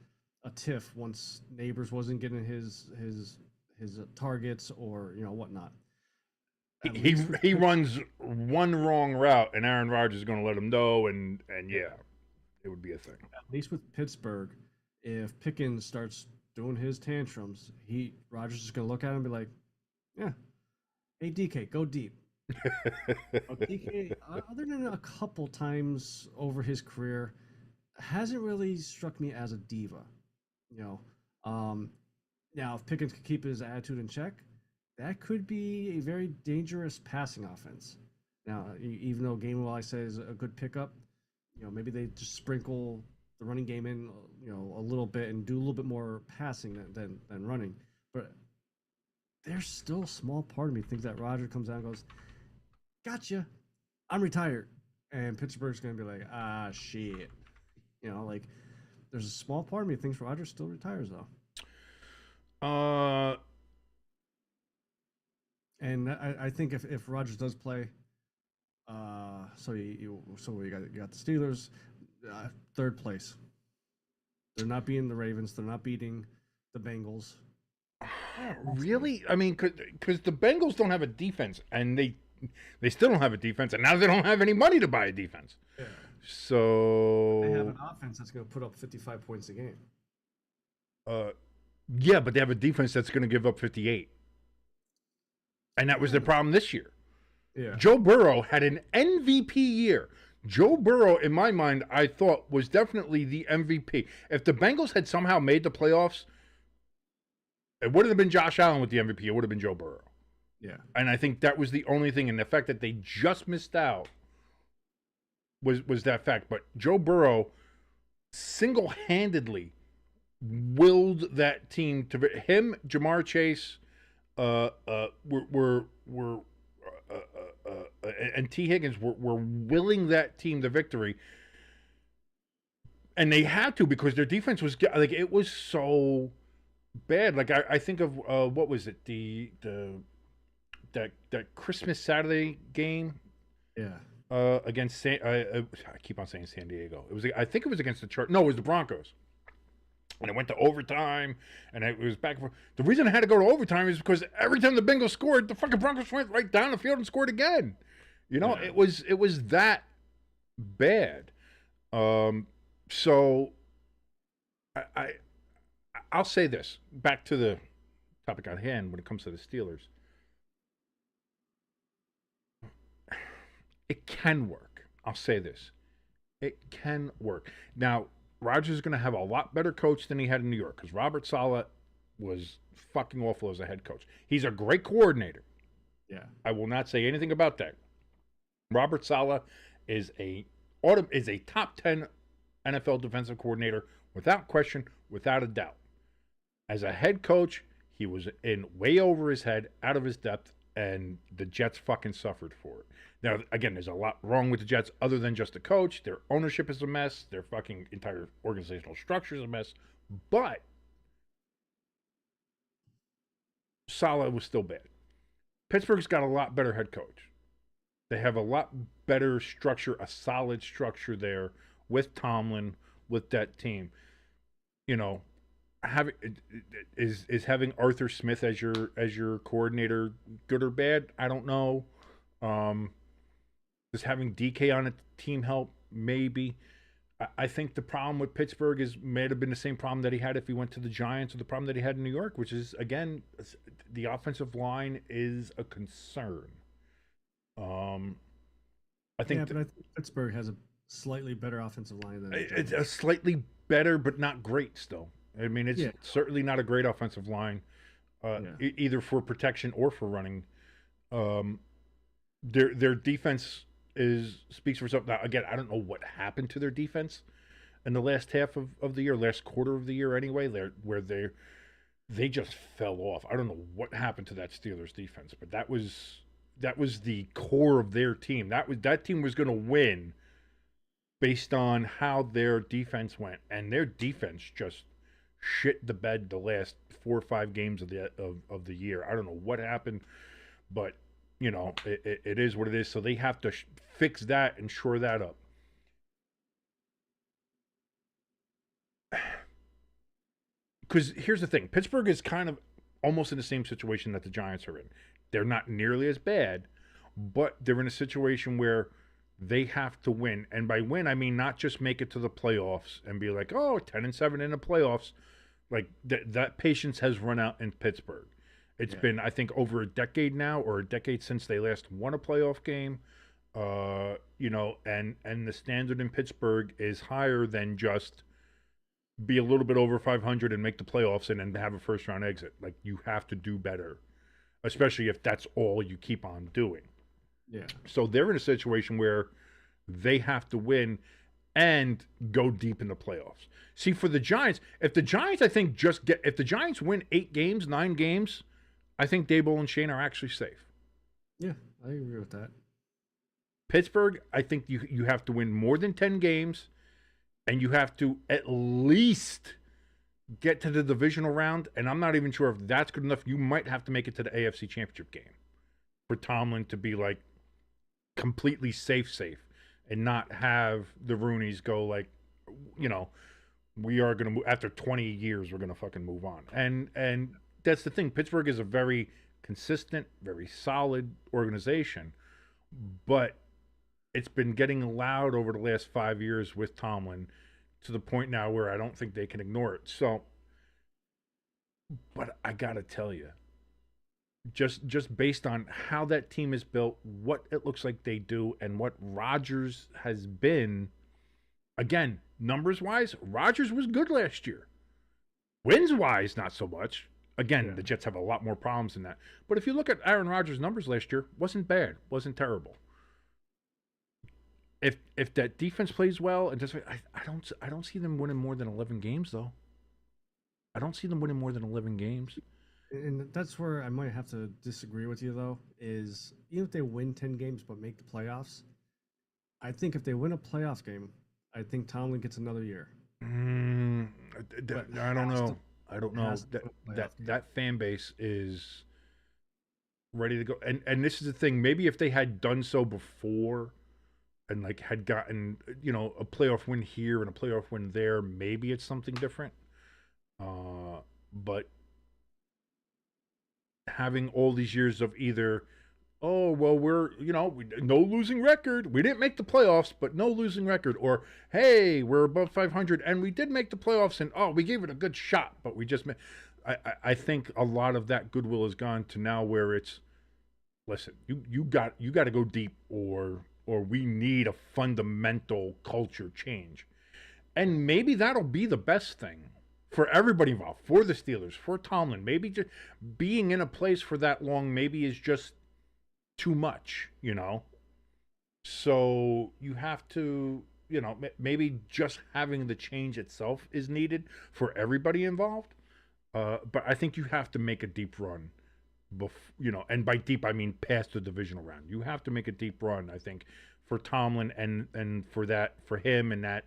tiff once Neighbors wasn't getting his targets or whatnot. He runs one wrong route, and Aaron Rodgers is going to let him know, and yeah, it would be a thing. At least with Pittsburgh, if Pickens starts doing his tantrums, Rodgers is going to look at him and be like, yeah, hey DK, go deep. DK, other than a couple times over his career, hasn't really struck me as a diva. Now if Pickens could keep his attitude in check, that could be a very dangerous passing offense. Now, even though Gainwell I say is a good pickup, maybe they just sprinkle the running game in, a little bit and do a little bit more passing than running. But there's still a small part of me thinks that Roger comes out and goes, gotcha, I'm retired. And Pittsburgh's going to be like, shit. There's a small part of me that thinks Rodgers still retires, though. And I think if Rodgers does play, so you got the Steelers, third place. They're not beating the Ravens. They're not beating the Bengals. Really? I mean, because the Bengals don't have a defense, and they still don't have a defense, and now they don't have any money to buy a defense. Yeah. So they have an offense that's going to put up 55 points a game. Yeah, but they have a defense that's going to give up 58. And that was their problem this year. Yeah. Joe Burrow had an MVP year. Joe Burrow, in my mind, I thought was definitely the MVP. If the Bengals had somehow made the playoffs, it wouldn't have been Josh Allen with the MVP. It would have been Joe Burrow. Yeah. And I think that was the only thing. And the fact that they just missed out was that fact. But Joe Burrow single-handedly willed that team to him, Jamar Chase, and T. Higgins were willing that team to victory, and they had to because their defense was like it was so bad. Like I think of what was it that Christmas Saturday game? Yeah. Against I keep on saying San Diego. I think it was against the Chargers. No, it was the Broncos. And it went to overtime, and it was back and forth. The reason I had to go to overtime is because every time the Bengals scored, the fucking Broncos went right down the field and scored again. Yeah. It was that bad. So I I'll say this back to the topic at hand when it comes to the Steelers. It can work. I'll say this. It can work. Now, Rodgers is going to have a lot better coach than he had in New York because Robert Saleh was fucking awful as a head coach. He's a great coordinator. Yeah. I will not say anything about that. Robert Saleh is a top 10 NFL defensive coordinator without question, without a doubt. As a head coach, he was in way over his head, out of his depth, and the Jets fucking suffered for it. Now, again, there's a lot wrong with the Jets other than just the coach. Their ownership is a mess. Their fucking entire organizational structure is a mess. But Saleh was still bad. Pittsburgh's got a lot better head coach. They have a lot better structure, a solid structure there with Tomlin, with that team. You know, having having Arthur Smith as your coordinator good or bad? I don't know. Does having DK on a team help? Maybe. I think the problem with Pittsburgh may have been the same problem that he had if he went to the Giants, or the problem that he had in New York, which is, again, the offensive line is a concern. I think, but I think Pittsburgh has a slightly better offensive line than the it's Giants. a slightly better, but not great still. I mean, it's certainly not a great offensive line, either for protection or for running. Their defense speaks for itself. Now, again, I don't know what happened to their defense in the last half of the year, last quarter of the year anyway, where they just fell off. I don't know what happened to that Steelers defense, but that was the core of their team. That team was going to win based on how their defense went, and their defense just shit the bed the last 4 or 5 games of the year. I don't know what happened, but you know, it is what it is. So they have to fix that and shore that up. Because here's the thing, Pittsburgh is kind of almost in the same situation that the Giants are in. They're not nearly as bad, but they're in a situation where they have to win. And by win, I mean not just make it to the playoffs and be like, oh, 10-7 in the playoffs. Like that patience has run out in Pittsburgh. It's been, I think, over a decade now, or a decade since they last won a playoff game. You know, and the standard in Pittsburgh is higher than just be a little bit over 500 and make the playoffs and have a first round exit. Like, you have to do better, especially if that's all you keep on doing. Yeah. So they're in a situation where they have to win and go deep in the playoffs. See, for the Giants, if the Giants, I think, if the Giants win 8 games, 9 games, I think Daboll and Shane are actually safe. Yeah, I agree with that. Pittsburgh, I think you have to win more than 10 games, and you have to at least get to the divisional round, and I'm not even sure if that's good enough. You might have to make it to the AFC Championship game for Tomlin to be, like, completely safe, and not have the Rooneys go, like, you know, we are going to move, after 20 years, we're going to fucking move on. And that's the thing. Pittsburgh is a very consistent, very solid organization, but it's been getting loud over the last 5 years with Tomlin to the point now where I don't think they can ignore it. So, but I got to tell you, just based on how that team is built, what it looks like they do, and what Rodgers has been, again, numbers-wise, Rodgers was good last year. Wins-wise, not so much. Again, the Jets have a lot more problems than that. But if you look at Aaron Rodgers' numbers last year, wasn't bad, wasn't terrible. If that defense plays well, and just I don't see them winning more than 11 games though. I don't see them winning more than 11 games. And that's where I might have to disagree with you, though, is even if they win 10 games but make the playoffs, I think if they win a playoff game, I think Tomlin gets another year. I don't know. I don't know. That fan base is ready to go. And this is the thing. Maybe if they had done so before and, like, had gotten, you know, a playoff win here and a playoff win there, maybe it's something different. But having all these years of either oh, well, no losing record. We didn't make the playoffs, but no losing record. Or, hey, we're above 500 and we did make the playoffs and, oh, we gave it a good shot, but we just I think a lot of that goodwill has gone to now where it's, listen, you got to go deep or we need a fundamental culture change. And maybe that'll be the best thing for everybody involved, for the Steelers, for Tomlin. Maybe just being in a place for that long maybe is just too much, So you have to, maybe just having the change itself is needed for everybody involved. But I think you have to make a deep run, and by deep I mean past the divisional round. You have to make a deep run, I think, for Tomlin and for him and that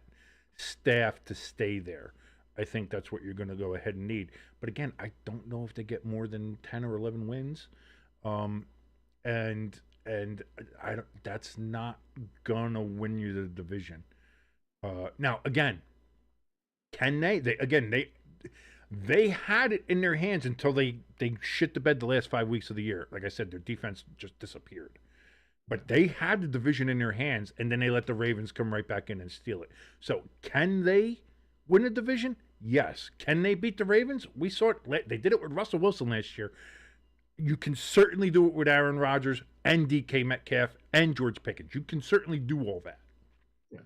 staff to stay there. I think that's what you're going to go ahead and need. But again, I don't know if they get more than 10 or 11 wins. And I don't, that's not gonna win you the division. Now again, can they? They had it in their hands until they shit the bed the last 5 weeks of the year. Like I said, their defense just disappeared. But they had the division in their hands, and then they let the Ravens come right back in and steal it. So can they win a division? Yes. Can they beat the Ravens? We saw it. They did it with Russell Wilson last year. You can certainly do it with Aaron Rodgers and DK Metcalf and George Pickens. You can certainly do all that. Yeah.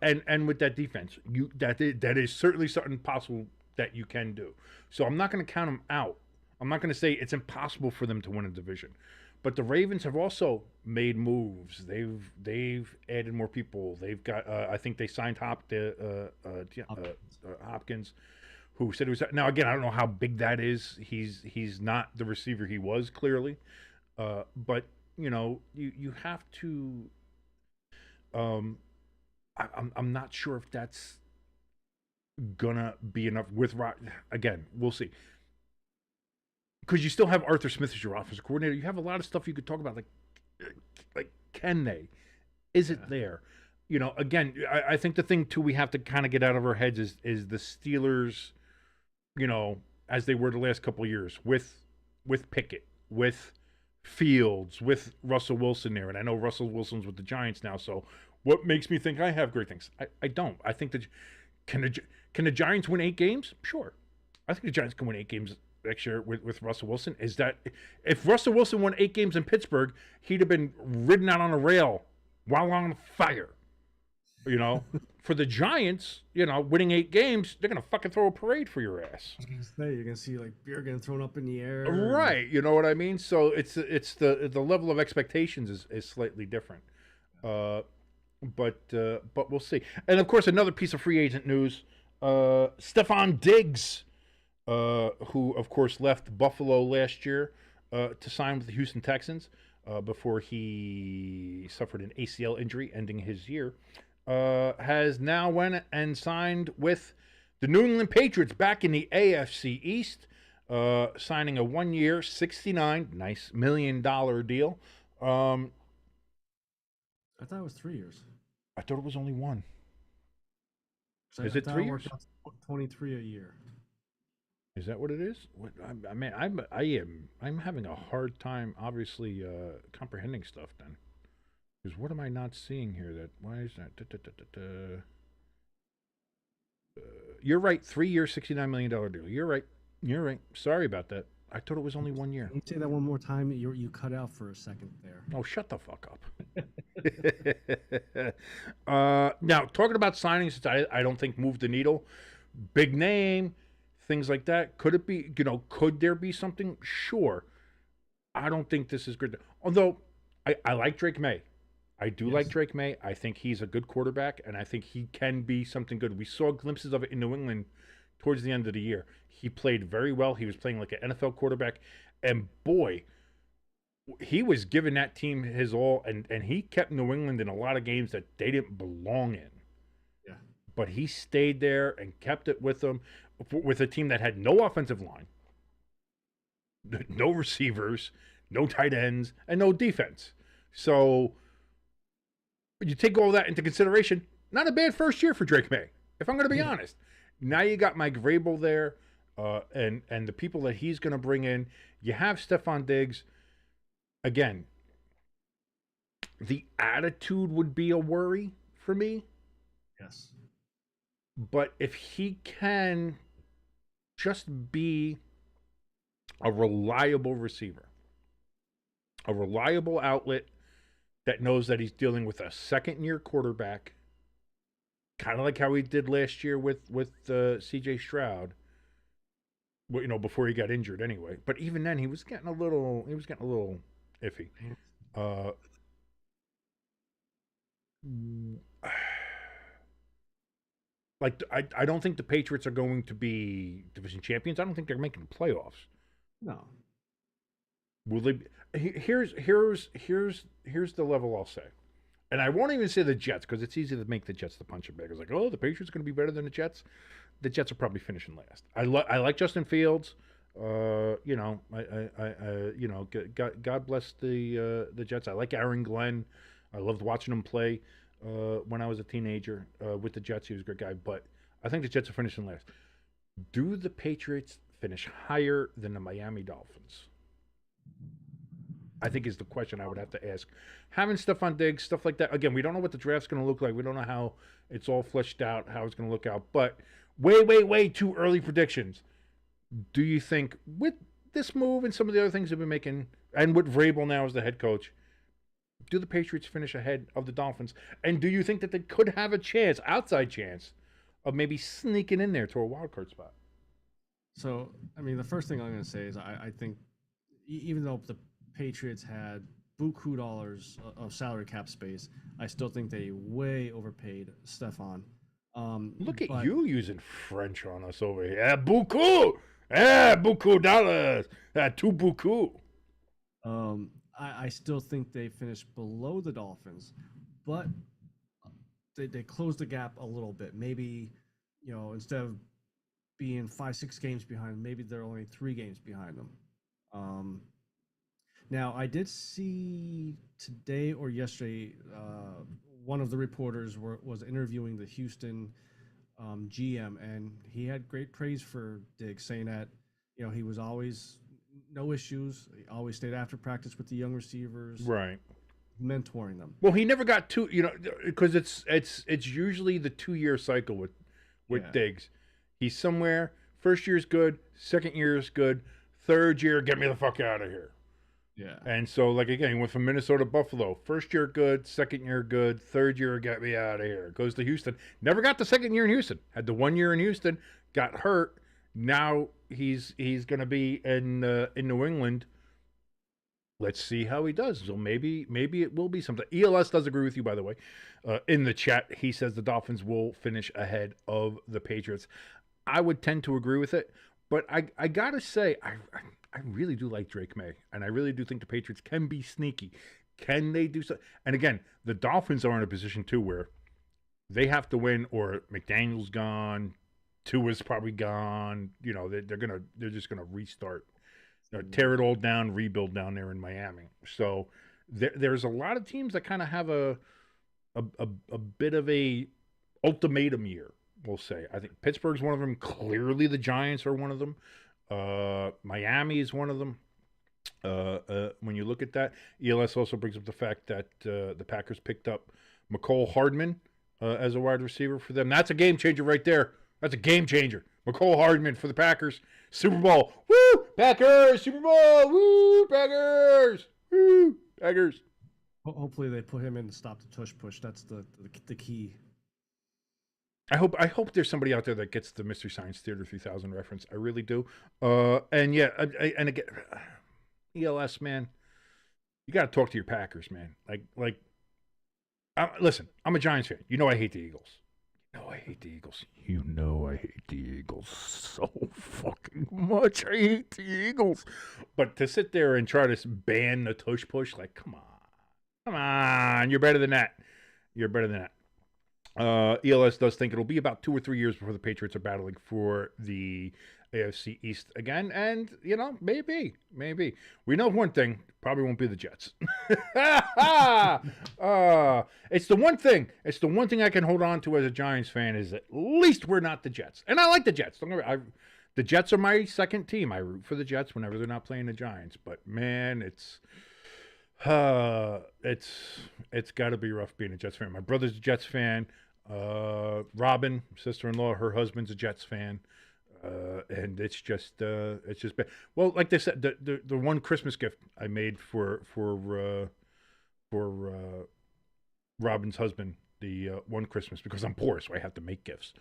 And with that defense, that is certainly something possible that you can do. So I'm not going to count them out. I'm not going to say it's impossible for them to win a division. But the Ravens have also made moves. They've added more people. They've got I think they signed Hopkins, who said it was. Now again, I don't know how big that is. He's not the receiver he was clearly, but you have to. I'm not sure if that's gonna be enough with again. We'll see. Because you still have Arthur Smith as your offensive coordinator. You have a lot of stuff you could talk about, like can they? Is it there? Again, I think the thing too we have to kind of get out of our heads is the Steelers, as they were the last couple of years with Pickett, with Fields, with Russell Wilson there, and I know Russell Wilson's with the Giants now. So what makes me think I have great things? I don't. I think that can the Giants win 8 games? Sure, I think the Giants can win 8 games next year with Russell Wilson. Is that if Russell Wilson won 8 games in Pittsburgh, he'd have been ridden out on a rail while on fire. For the Giants, winning 8 games, they're gonna fucking throw a parade for your ass. I was gonna say you're gonna see like beer getting thrown up in the air. Right, you know what I mean? So it's the level of expectations is slightly different. But we'll see. And of course, another piece of free agent news: Stefon Diggs, who of course left Buffalo last year to sign with the Houston Texans before he suffered an ACL injury, ending his year. Has now went and signed with the New England Patriots back in the AFC East, signing a 1-year, $69 million deal. I thought it was 3 years. I thought it was only 1. Is it 3 years? 23 a year. Is that what it is? I mean, I'm having a hard time, obviously, comprehending stuff then. Because what am I not seeing here? Why is that? You're right. 3 year, $69 million deal. You're right. Sorry about that. I thought it was only 1 year. Can you say that one more time? You cut out for a second there. Oh, shut the fuck up. Now, talking about signings, I don't think moved the needle. Big name, things like that. Could it be, could there be something? Sure. I don't think this is good. Although, I like Drake May. I do like Drake May. I think he's a good quarterback, and I think he can be something good. We saw glimpses of it in New England towards the end of the year. He played very well. He was playing like an NFL quarterback, and boy, he was giving that team his all, and he kept New England in a lot of games that they didn't belong in. Yeah. But he stayed there and kept it with them, with a team that had no offensive line, no receivers, no tight ends, and no defense. So you take all that into consideration, not a bad first year for Drake May, if I'm going to be honest. Now you got Mike Vrabel there, and the people that he's going to bring in. You have Stefon Diggs. Again, The attitude would be a worry for me. Yes. But if he can just be a reliable receiver, a reliable outlet that knows that he's dealing with a second-year quarterback, kind of like how he did last year with C.J. Stroud. Well, before he got injured, anyway. But even then, he was getting a little iffy. Uh, like I don't think the Patriots are going to be division champions. I don't think they're making the playoffs. No. Will they? Here's the level I'll say, and I won't even say the Jets because it's easy to make the Jets the punching bag. It's like, oh, the Patriots are going to be better than the Jets. The Jets are probably finishing last. I like Justin Fields. God bless the Jets. I like Aaron Glenn. I loved watching him play when I was a teenager with the Jets. He was a great guy, but I think the Jets are finishing last. Do the Patriots finish higher than the Miami Dolphins? I think is the question I would have to ask. Having Stefon Diggs, stuff like that. Again, we don't know what the draft's going to look like. We don't know how it's all fleshed out, how it's going to look out. But way too early predictions. Do you think with this move and some of the other things they've been making, and with Vrabel now as the head coach, do the Patriots finish ahead of the Dolphins? And do you think that they could have a chance, outside chance, of maybe sneaking in there to a wild card spot? So, I mean, the first thing I'm going to say is I think even though the Patriots had buku dollars of salary cap space, I still think they way overpaid Stefon. Look at you using French on us over here. Buku dollars. Two buku. I still think they finished below the Dolphins, but they closed the gap a little bit. Maybe, instead of being 5-6 games behind, maybe they're only 3 games behind them. Now, I did see today or yesterday, one of the reporters was interviewing the Houston GM, and he had great praise for Diggs, saying that he was always no issues. He always stayed after practice with the young receivers, right, mentoring them. Well, he never got two, because it's usually the 2-year cycle with Diggs. He's somewhere. First year's good, second year's good, third year, get me the fuck out of here. Yeah. And so, like, again, he went from Minnesota to Buffalo. First year good, second year good, third year get me out of here. Goes to Houston. Never got the second year in Houston. Had the 1 year in Houston, got hurt. Now he's going to be in New England. Let's see how he does. So maybe it will be something. ELS does agree with you, by the way. In the chat, he says the Dolphins will finish ahead of the Patriots. I would tend to agree with it, but I got to say, I really do like Drake May, and I really do think the Patriots can be sneaky. Can they do so? And again, the Dolphins are in a position, too, where they have to win, or McDaniel's gone, Tua's probably gone. They're just gonna restart, tear it all down, rebuild down there in Miami. So there's a lot of teams that kind of have a bit of a ultimatum year, we'll say. I think Pittsburgh's one of them. Clearly, the Giants are one of them. Miami is one of them. When you look at that, ELS also brings up the fact that the Packers picked up McCole Hardman as a wide receiver for them. That's a game changer right there. That's a game changer. McCole Hardman for the Packers. Super Bowl. Woo! Packers! Super Bowl! Woo! Packers! Woo! Packers. Hopefully they put him in to stop the tush push. That's the key. I hope there's somebody out there that gets the Mystery Science Theater 3000 reference. I really do. And yeah, and again, ELS, man, you got to talk to your Packers, man. Listen, I'm a Giants fan. I hate the Eagles. I hate the Eagles. I hate the Eagles so fucking much. I hate the Eagles. But to sit there and try to ban the tush push, like, come on, you're better than that. ELS does think it'll be about 2 or 3 years before the Patriots are battling for the AFC East again. And, maybe. We know one thing. Probably won't be the Jets. It's the one thing. It's the one thing I can hold on to as a Giants fan is at least we're not the Jets. And I like the Jets. The Jets are my second team. I root for the Jets whenever they're not playing the Giants. But, man, it's It's got to be rough being a Jets fan. My brother's a Jets fan. Robin, sister-in-law, her husband's a Jets fan. And it's just bad. Well, like they said, the one Christmas gift I made for Robin's husband, the one Christmas, because I'm poor, so I have to make gifts.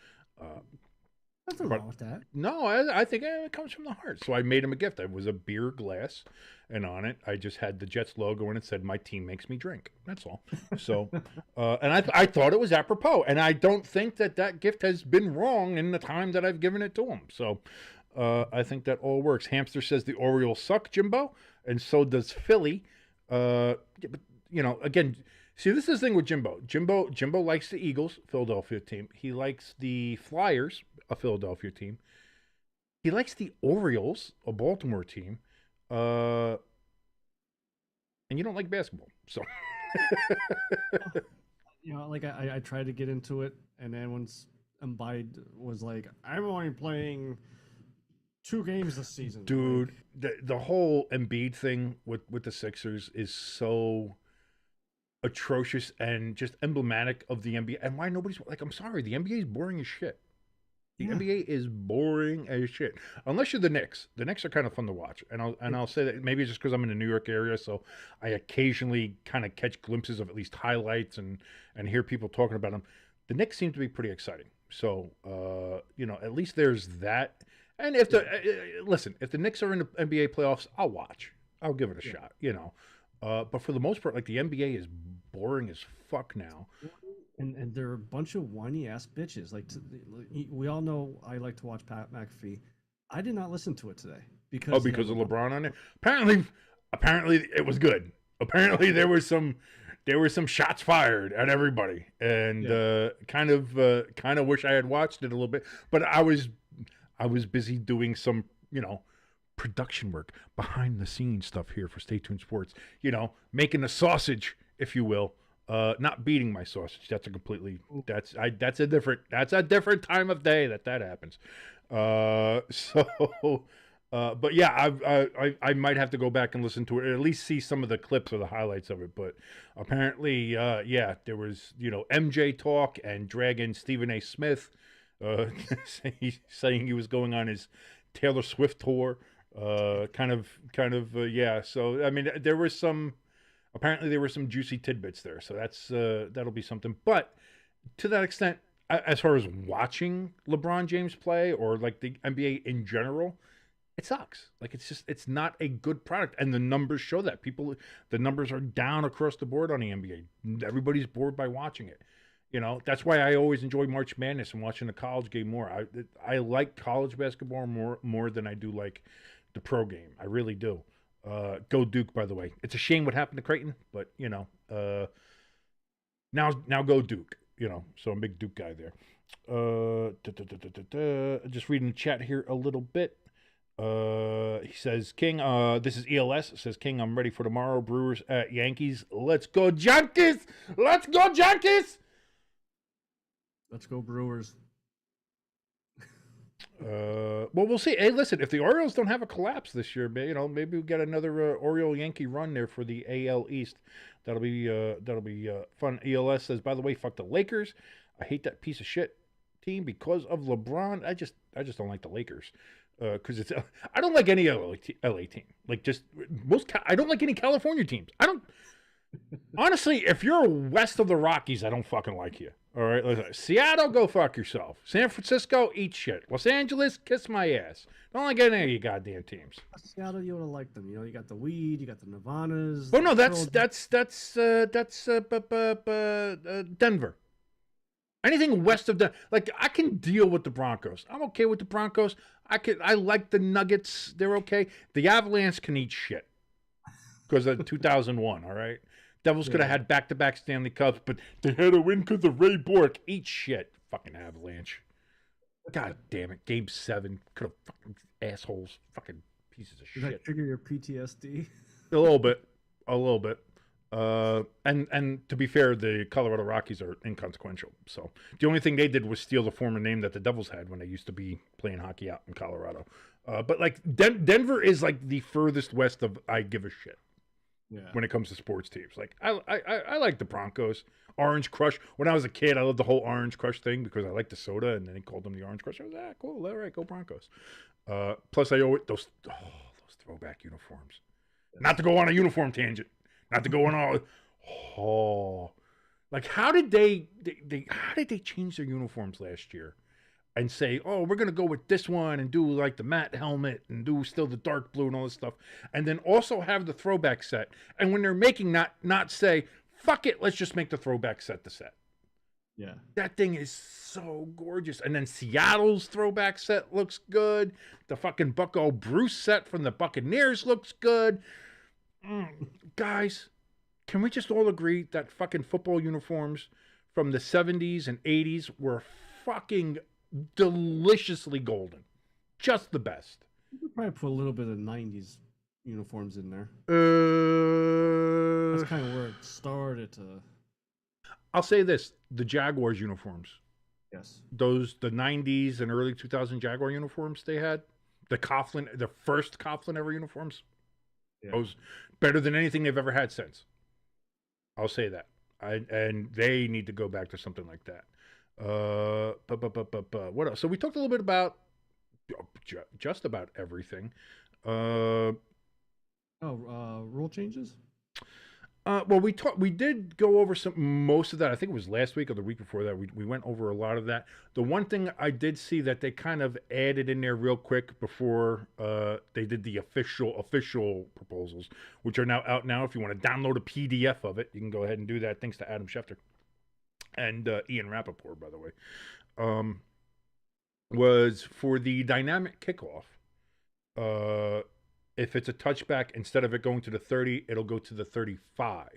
Nothing wrong with that. No, I think it comes from the heart. So I made him a gift. It was a beer glass, and on it I just had the Jets logo, and it said, "My team makes me drink." That's all. So, and I thought it was apropos, and I don't think that gift has been wrong in the time that I've given it to him. So, I think that all works. Hamster says the Orioles suck, Jimbo, and so does Philly. But again. See, this is the thing with Jimbo. Jimbo likes the Eagles, Philadelphia team. He likes the Flyers, a Philadelphia team. He likes the Orioles, a Baltimore team. And you don't like basketball, so. I tried to get into it, and then once Embiid was like, "I'm only playing 2 games this season." Dude, the whole Embiid thing with the Sixers is so atrocious and just emblematic of the NBA, and why nobody's like, I'm sorry, the NBA is boring as shit. The NBA is boring as shit. Unless you're the Knicks. The Knicks are kind of fun to watch, and I'll say that maybe it's just because I'm in the New York area, so I occasionally kind of catch glimpses of at least highlights and hear people talking about them. The Knicks seem to be pretty exciting. So at least there's that. And if if the Knicks are in the NBA playoffs, I'll watch. I'll give it a shot. But for the most part, like, the NBA is boring as fuck now. And they're a bunch of whiny ass bitches. We all know I like to watch Pat McAfee. I did not listen to it today because of LeBron on it. Apparently it was good. Apparently there were some shots fired at everybody, and kind of wish I had watched it a little bit. But I was busy doing some production work, behind the scenes stuff here for Stay Tuned Sports. Making a sausage, if you will. Not beating my sausage. That's a different time of day that happens. But yeah, I might have to go back and listen to it, or at least see some of the clips or the highlights of it. But apparently, there was MJ talk and dragging Stephen A. Smith, saying he was going on his Taylor Swift tour. So I mean, apparently there were some juicy tidbits there, so that'll be something. But to that extent, as far as watching LeBron James play, or like the NBA in general, it sucks. Like, it's not a good product, and the numbers show that. The numbers are down across the board on the NBA. Everybody's bored by watching it. That's why I always enjoy March Madness and watching the college game more. I like college basketball more than I do like the pro game. I really do. Go Duke, by the way. It's a shame what happened to Creighton, but now go Duke. So I'm a big Duke guy there. Just reading the chat here a little bit. He says, King, this is ELS. It says, King, I'm ready for tomorrow. Brewers at Yankees. Let's go Yankees! Let's go Yankees! Let's go Brewers. Well, we'll see. Hey, listen, if the Orioles don't have a collapse this year, maybe we get another Oriole Yankee run there for the AL East. That'll be fun. ELS says, by the way, fuck the Lakers. I hate that piece of shit team because of LeBron. I just don't like the Lakers. Because I don't like any LA team. Like, just I don't like any California teams. Honestly, if you're west of the Rockies, I don't fucking like you. All right, listen. Seattle, go fuck yourself. San Francisco, eat shit. Los Angeles, kiss my ass. Don't like any of you goddamn teams. Seattle, you would have liked them. You got the weed, you got the Nirvanas. Oh no, that's Denver. Anything west of like, I can deal with the Broncos. I'm okay with the Broncos. I like the Nuggets. They're okay. The Avalanche can eat shit because of 2001. All right. Devils could have had back-to-back Stanley Cups, but they had to win because of Ray Bork. Eat shit, fucking Avalanche. God damn it. Game 7. Could have fucking assholes. Fucking pieces of shit. Did that trigger your PTSD? A little bit. And to be fair, the Colorado Rockies are inconsequential. So the only thing they did was steal the former name that the Devils had when they used to be playing hockey out in Colorado. But like Denver is like the furthest west of I give a shit. Yeah. when it comes to sports teams. Like I like the Broncos. Orange Crush. When I was a kid, I loved the whole Orange Crush thing because I liked the soda, and then they called them the Orange Crush. I was cool. All right, go Broncos. Plus, I always those throwback uniforms. Not to go on a uniform tangent. Not to go on all. Oh, like how did they change their uniforms last year? And say, oh, we're going to go with this one and do like the matte helmet and do still the dark blue and all this stuff. And then also have the throwback set. And when they're making not say, fuck it, let's just make the throwback set the set. Yeah. That thing is so gorgeous. And then Seattle's throwback set looks good. The fucking Bucko Bruce set from the Buccaneers looks good. Guys, can we just all agree that fucking football uniforms from the 70s and 80s were fucking deliciously golden, just the best. You could probably put a little bit of '90s uniforms in there. That's kind of where it started to. I'll say this: the Jaguars uniforms. Yes. The '90s and early 2000 Jaguar uniforms they had, the first Coughlin ever uniforms. Yeah. Those better than anything they've ever had since. I'll say that. And they need to go back to something like that. What else? So we talked a little bit about just about everything. Rule changes. Well, we did go over most of that. I think it was last week or the week before that. We went over a lot of that. The one thing I did see that they kind of added in there real quick before they did the official proposals, which are now out now. If you want to download a PDF of it, you can go ahead and do that. Thanks to Adam Schefter. And Ian Rappaport, by the way, was for the dynamic kickoff. If it's a touchback, instead of it going to the 30, it'll go to the 35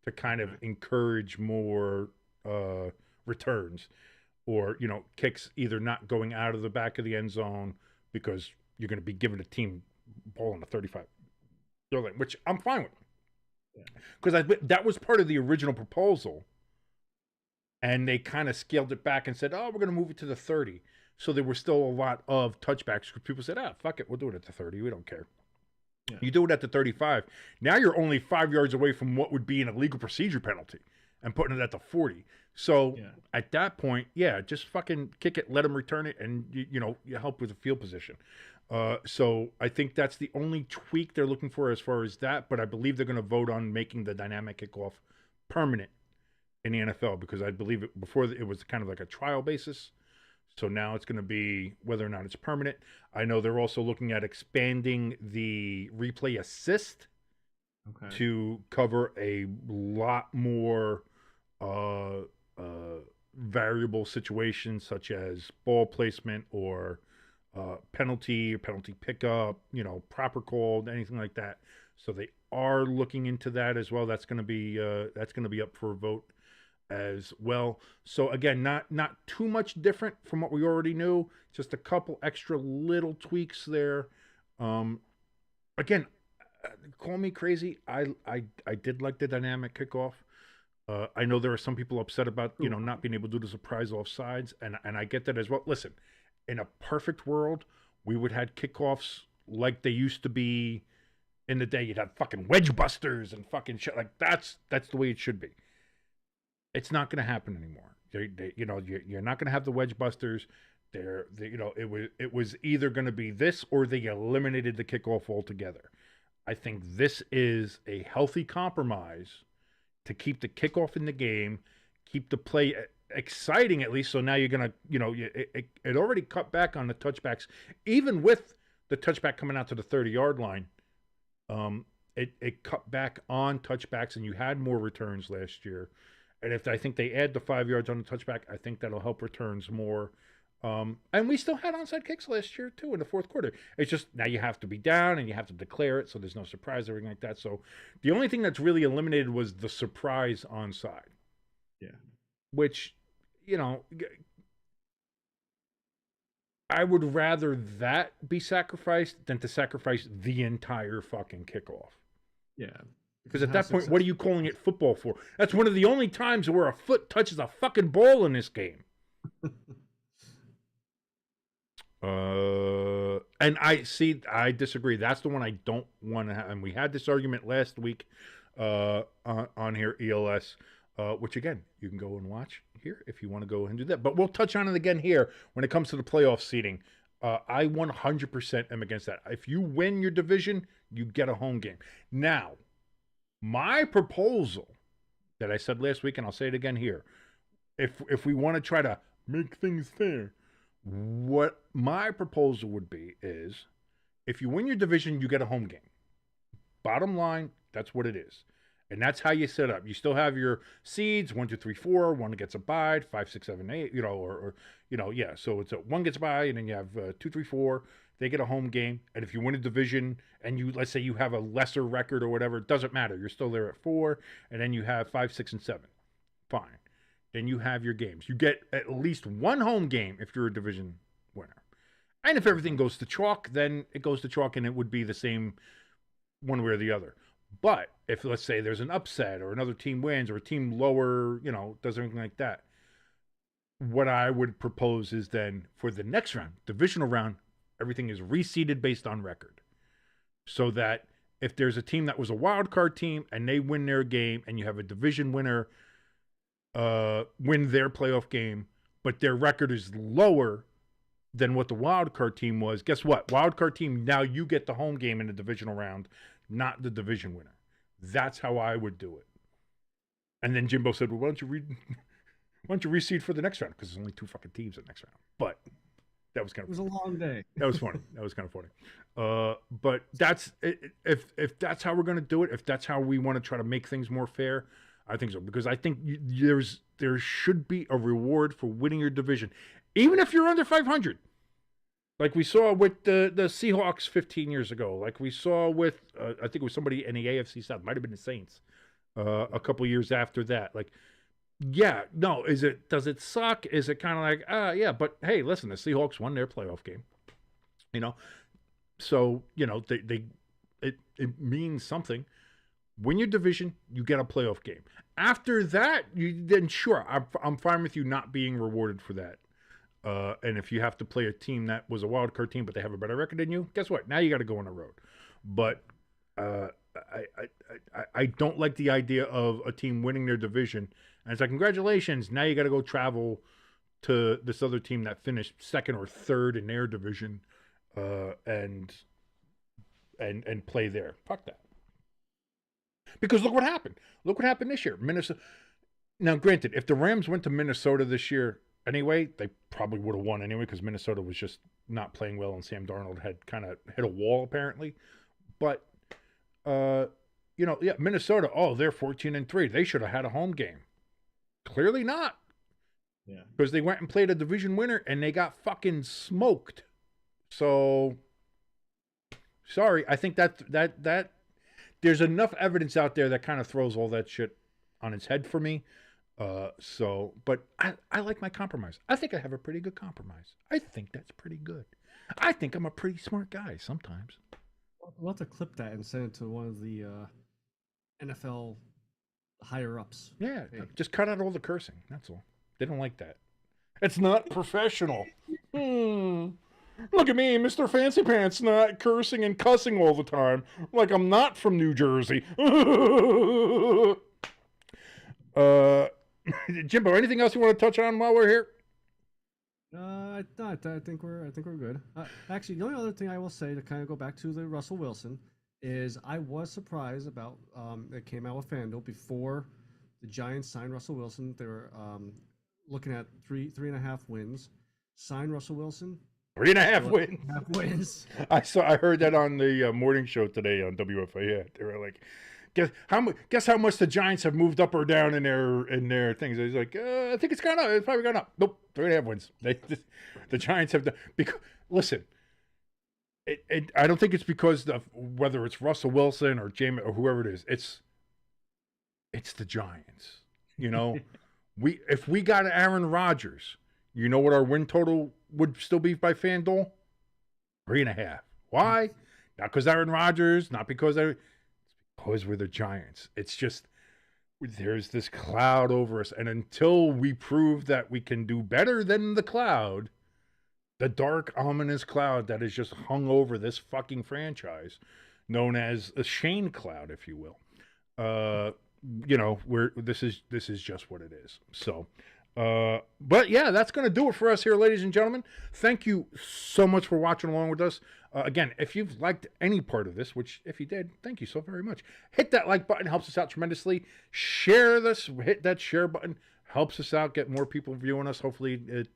to kind of encourage more returns or, kicks either not going out of the back of the end zone because you're going to be giving a team ball on the 35, which I'm fine with. Because that was part of the original proposal. And they kind of scaled it back and said, oh, we're going to move it to the 30. So there were still a lot of touchbacks. People said, fuck it, we'll do it at the 30. We don't care. Yeah. You do it at the 35. Now you're only 5 yards away from what would be an illegal procedure penalty and putting it at the 40. So at that point, just fucking kick it, let them return it, and, you help with the field position. So I think that's the only tweak they're looking for as far as that. But I believe they're going to vote on making the dynamic kickoff permanent in the NFL, because I believe before it was kind of like a trial basis. So now it's going to be whether or not it's permanent. I know they're also looking at expanding the replay assist to cover a lot more variable situations, such as ball placement or penalty pickup, proper call, anything like that. So they are looking into that as well. That's going to be up for a vote as well. So again, not too much different from what we already knew, just a couple extra little tweaks there. Again, call me crazy, I did like the dynamic kickoff. I know there are some people upset about not being able to do the surprise offsides, and I get that as well. Listen, in a perfect world, we would have kickoffs like they used to be in the day. You'd have fucking wedge busters and fucking shit. Like that's the way it should be. It's not going to happen anymore. You're not going to have the wedge busters. It was either going to be this or they eliminated the kickoff altogether. I think this is a healthy compromise to keep the kickoff in the game, keep the play exciting at least. So now you're going to, it already cut back on the touchbacks, even with the touchback coming out to the 30-yard line. It cut back on touchbacks, and you had more returns last year. And if I think they add the 5 yards on the touchback, I think that'll help returns more. And we still had onside kicks last year, too, in the fourth quarter. It's just now you have to be down and you have to declare it, so there's no surprise or anything like that. So the only thing that's really eliminated was the surprise onside. Yeah. Which, I would rather that be sacrificed than to sacrifice the entire fucking kickoff. Yeah. Because at that point, what are you calling it football for? That's one of the only times where a foot touches a fucking ball in this game. And I disagree. That's the one I don't want to have. And we had this argument last week on here, ELS, which again, you can go and watch here if you want to go and do that. But we'll touch on it again here when it comes to the playoff seeding. I 100% am against that. If you win your division, you get a home game. Now, my proposal that I said last week, and I'll say it again here, if we want to try to make things fair, what my proposal would be is if you win your division, you get a home game. Bottom line, that's what it is. And that's how you set up. You still have your seeds, 1, 2, 3, 4. One gets a bye, 5, 6, 7, 8, yeah. So it's one gets a bye, and then you have 2, 3, 4. They get a home game. And if you win a division and let's say you have a lesser record or whatever, it doesn't matter. You're still there at 4, and then you have 5, 6, and 7. Fine. Then you have your games. You get at least one home game if you're a division winner. And if everything goes to chalk, then it goes to chalk, and it would be the same one way or the other. But if, let's say, there's an upset or another team wins or a team lower, does anything like that, what I would propose is then for the next round, divisional round, everything is reseeded based on record. So that if there's a team that was a wild card team and they win their game and you have a division winner win their playoff game, but their record is lower than what the wild card team was, guess what? Wild card team, now you get the home game in the divisional round, not the division winner. That's how I would do it. And then Jimbo said, well, why don't you reseed for the next round? Because there's only 2 fucking teams in the next round. But that was kind of... It was a long day. That was funny. That was kind of funny. But that's... If that's how we're going to do it, if that's how we want to try to make things more fair, I think so. Because I think there should be a reward for winning your division. Even if you're under 500. Like we saw with the Seahawks 15 years ago. Like we saw with, I think it was somebody in the AFC South. Might have been the Saints a couple years after that. Like, yeah, no, does it suck? Is it kind of like, yeah, but hey, listen, the Seahawks won their playoff game. So, it means something. Win your division, you get a playoff game. After that, then sure, I'm fine with you not being rewarded for that. And if you have to play a team that was a wild card team, but they have a better record than you, guess what? Now you got to go on the road. But I don't like the idea of a team winning their division. And it's like, congratulations. Now you got to go travel to this other team that finished second or third in their division and play there. Fuck that. Because look what happened. Look what happened this year. Minnesota. Now, granted, if the Rams went to Minnesota this year, anyway, they probably would have won anyway because Minnesota was just not playing well and Sam Darnold had kind of hit a wall apparently. But, Minnesota, they're 14-3. They should have had a home game. Clearly not. Yeah. Because they went and played a division winner and they got fucking smoked. So, sorry. I think that there's enough evidence out there that kind of throws all that shit on its head for me. But I like my compromise. I think I have a pretty good compromise. I think that's pretty good. I think I'm a pretty smart guy sometimes. We'll have to clip that and send it to one of the NFL higher ups. Yeah, just cut out all the cursing. That's all. They don't like that. It's not professional. Look at me, Mr. Fancy Pants, not cursing and cussing all the time. Like I'm not from New Jersey. Jimbo, anything else you want to touch on while we're here? I think we're good. Actually, the only other thing I will say to kind of go back to the Russell Wilson is I was surprised about it came out with FanDuel before the Giants signed Russell Wilson. They were looking at 3.5 wins. Signed Russell Wilson. 3.5 wins. 3.5 wins. I heard that on the morning show today on WFA. Yeah, they were like, guess how much the Giants have moved up or down in their things. He's like, I think it's gone up. It's probably gone up. Nope, 3.5 wins. The Giants have done because listen. I don't think it's because of whether it's Russell Wilson or James or whoever it is. It's the Giants. If we got Aaron Rodgers, you know what our win total would still be by FanDuel? 3.5. Why? Not because Aaron Rodgers, not because we're the Giants. It's just there's this cloud over us, and until we prove that we can do better than the cloud, the dark, ominous cloud that is just hung over this fucking franchise, known as a Shane cloud, if you will. This is just what it is. So, but yeah, that's going to do it for us here, ladies and gentlemen. Thank you so much for watching along with us. Again, if you've liked any part of this, which if you did, thank you so very much. Hit that like button, helps us out tremendously. Share this, hit that share button, helps us out, get more people viewing us. Hopefully it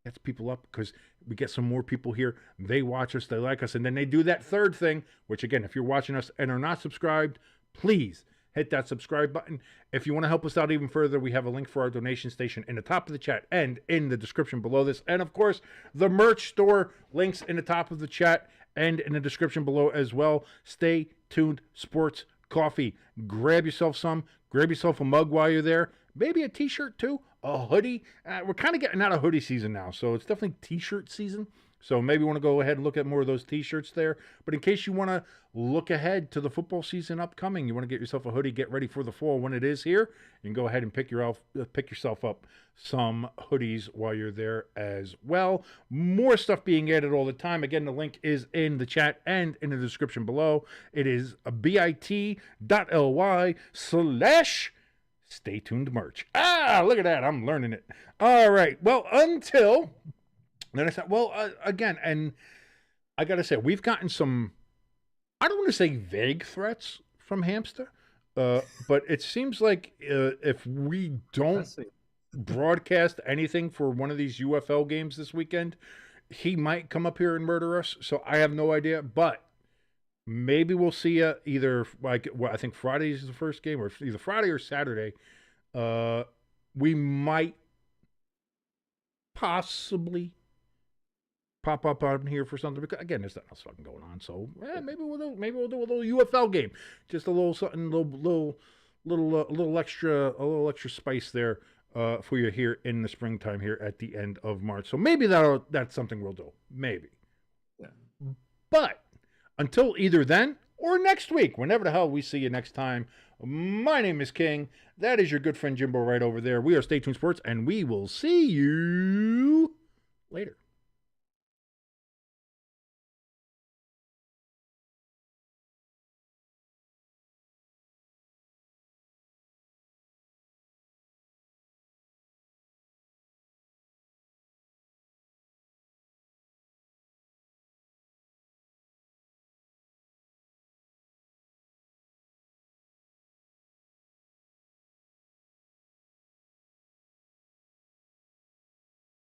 gets people up because we get some more people here. They watch us, they like us, and then they do that third thing, which again, if you're watching us and are not subscribed, please hit that subscribe button. If you want to help us out even further, we have a link for our donation station in the top of the chat and in the description below this. And of course, the merch store links in the top of the chat and in the description below as well. Stay tuned Sports Coffee. Grab yourself some. Grab yourself a mug while you're there. Maybe a t-shirt too. A hoodie. We're kind of getting out of hoodie season now, so it's definitely t-shirt season. So maybe you want to go ahead and look at more of those t-shirts there. But in case you want to look ahead to the football season upcoming, you want to get yourself a hoodie, get ready for the fall when it is here, you can go ahead and pick yourself up some hoodies while you're there as well. More stuff being added all the time. Again, the link is in the chat and in the description below. It is bit.ly/stay tuned merch. Look at that. I'm learning it. All right. Well, until then I said, again, and I got to say, we've gotten some, I don't want to say vague threats from Hamster, but it seems like if we don't broadcast anything for one of these UFL games this weekend, he might come up here and murder us. So I have no idea, but maybe we'll see you either, I think Friday is the first game, or either Friday or Saturday. We might possibly pop up on here for something, because again, there's nothing else fucking going on. So maybe we'll do a little UFL game, just a little something, little extra spice there for you here in the springtime here at the end of March. So maybe that's something we'll do, maybe. Yeah. But until either then or next week, whenever the hell we see you next time, my name is King. That is your good friend Jimbo right over there. We are Stay Tuned Sports, and we will see you later.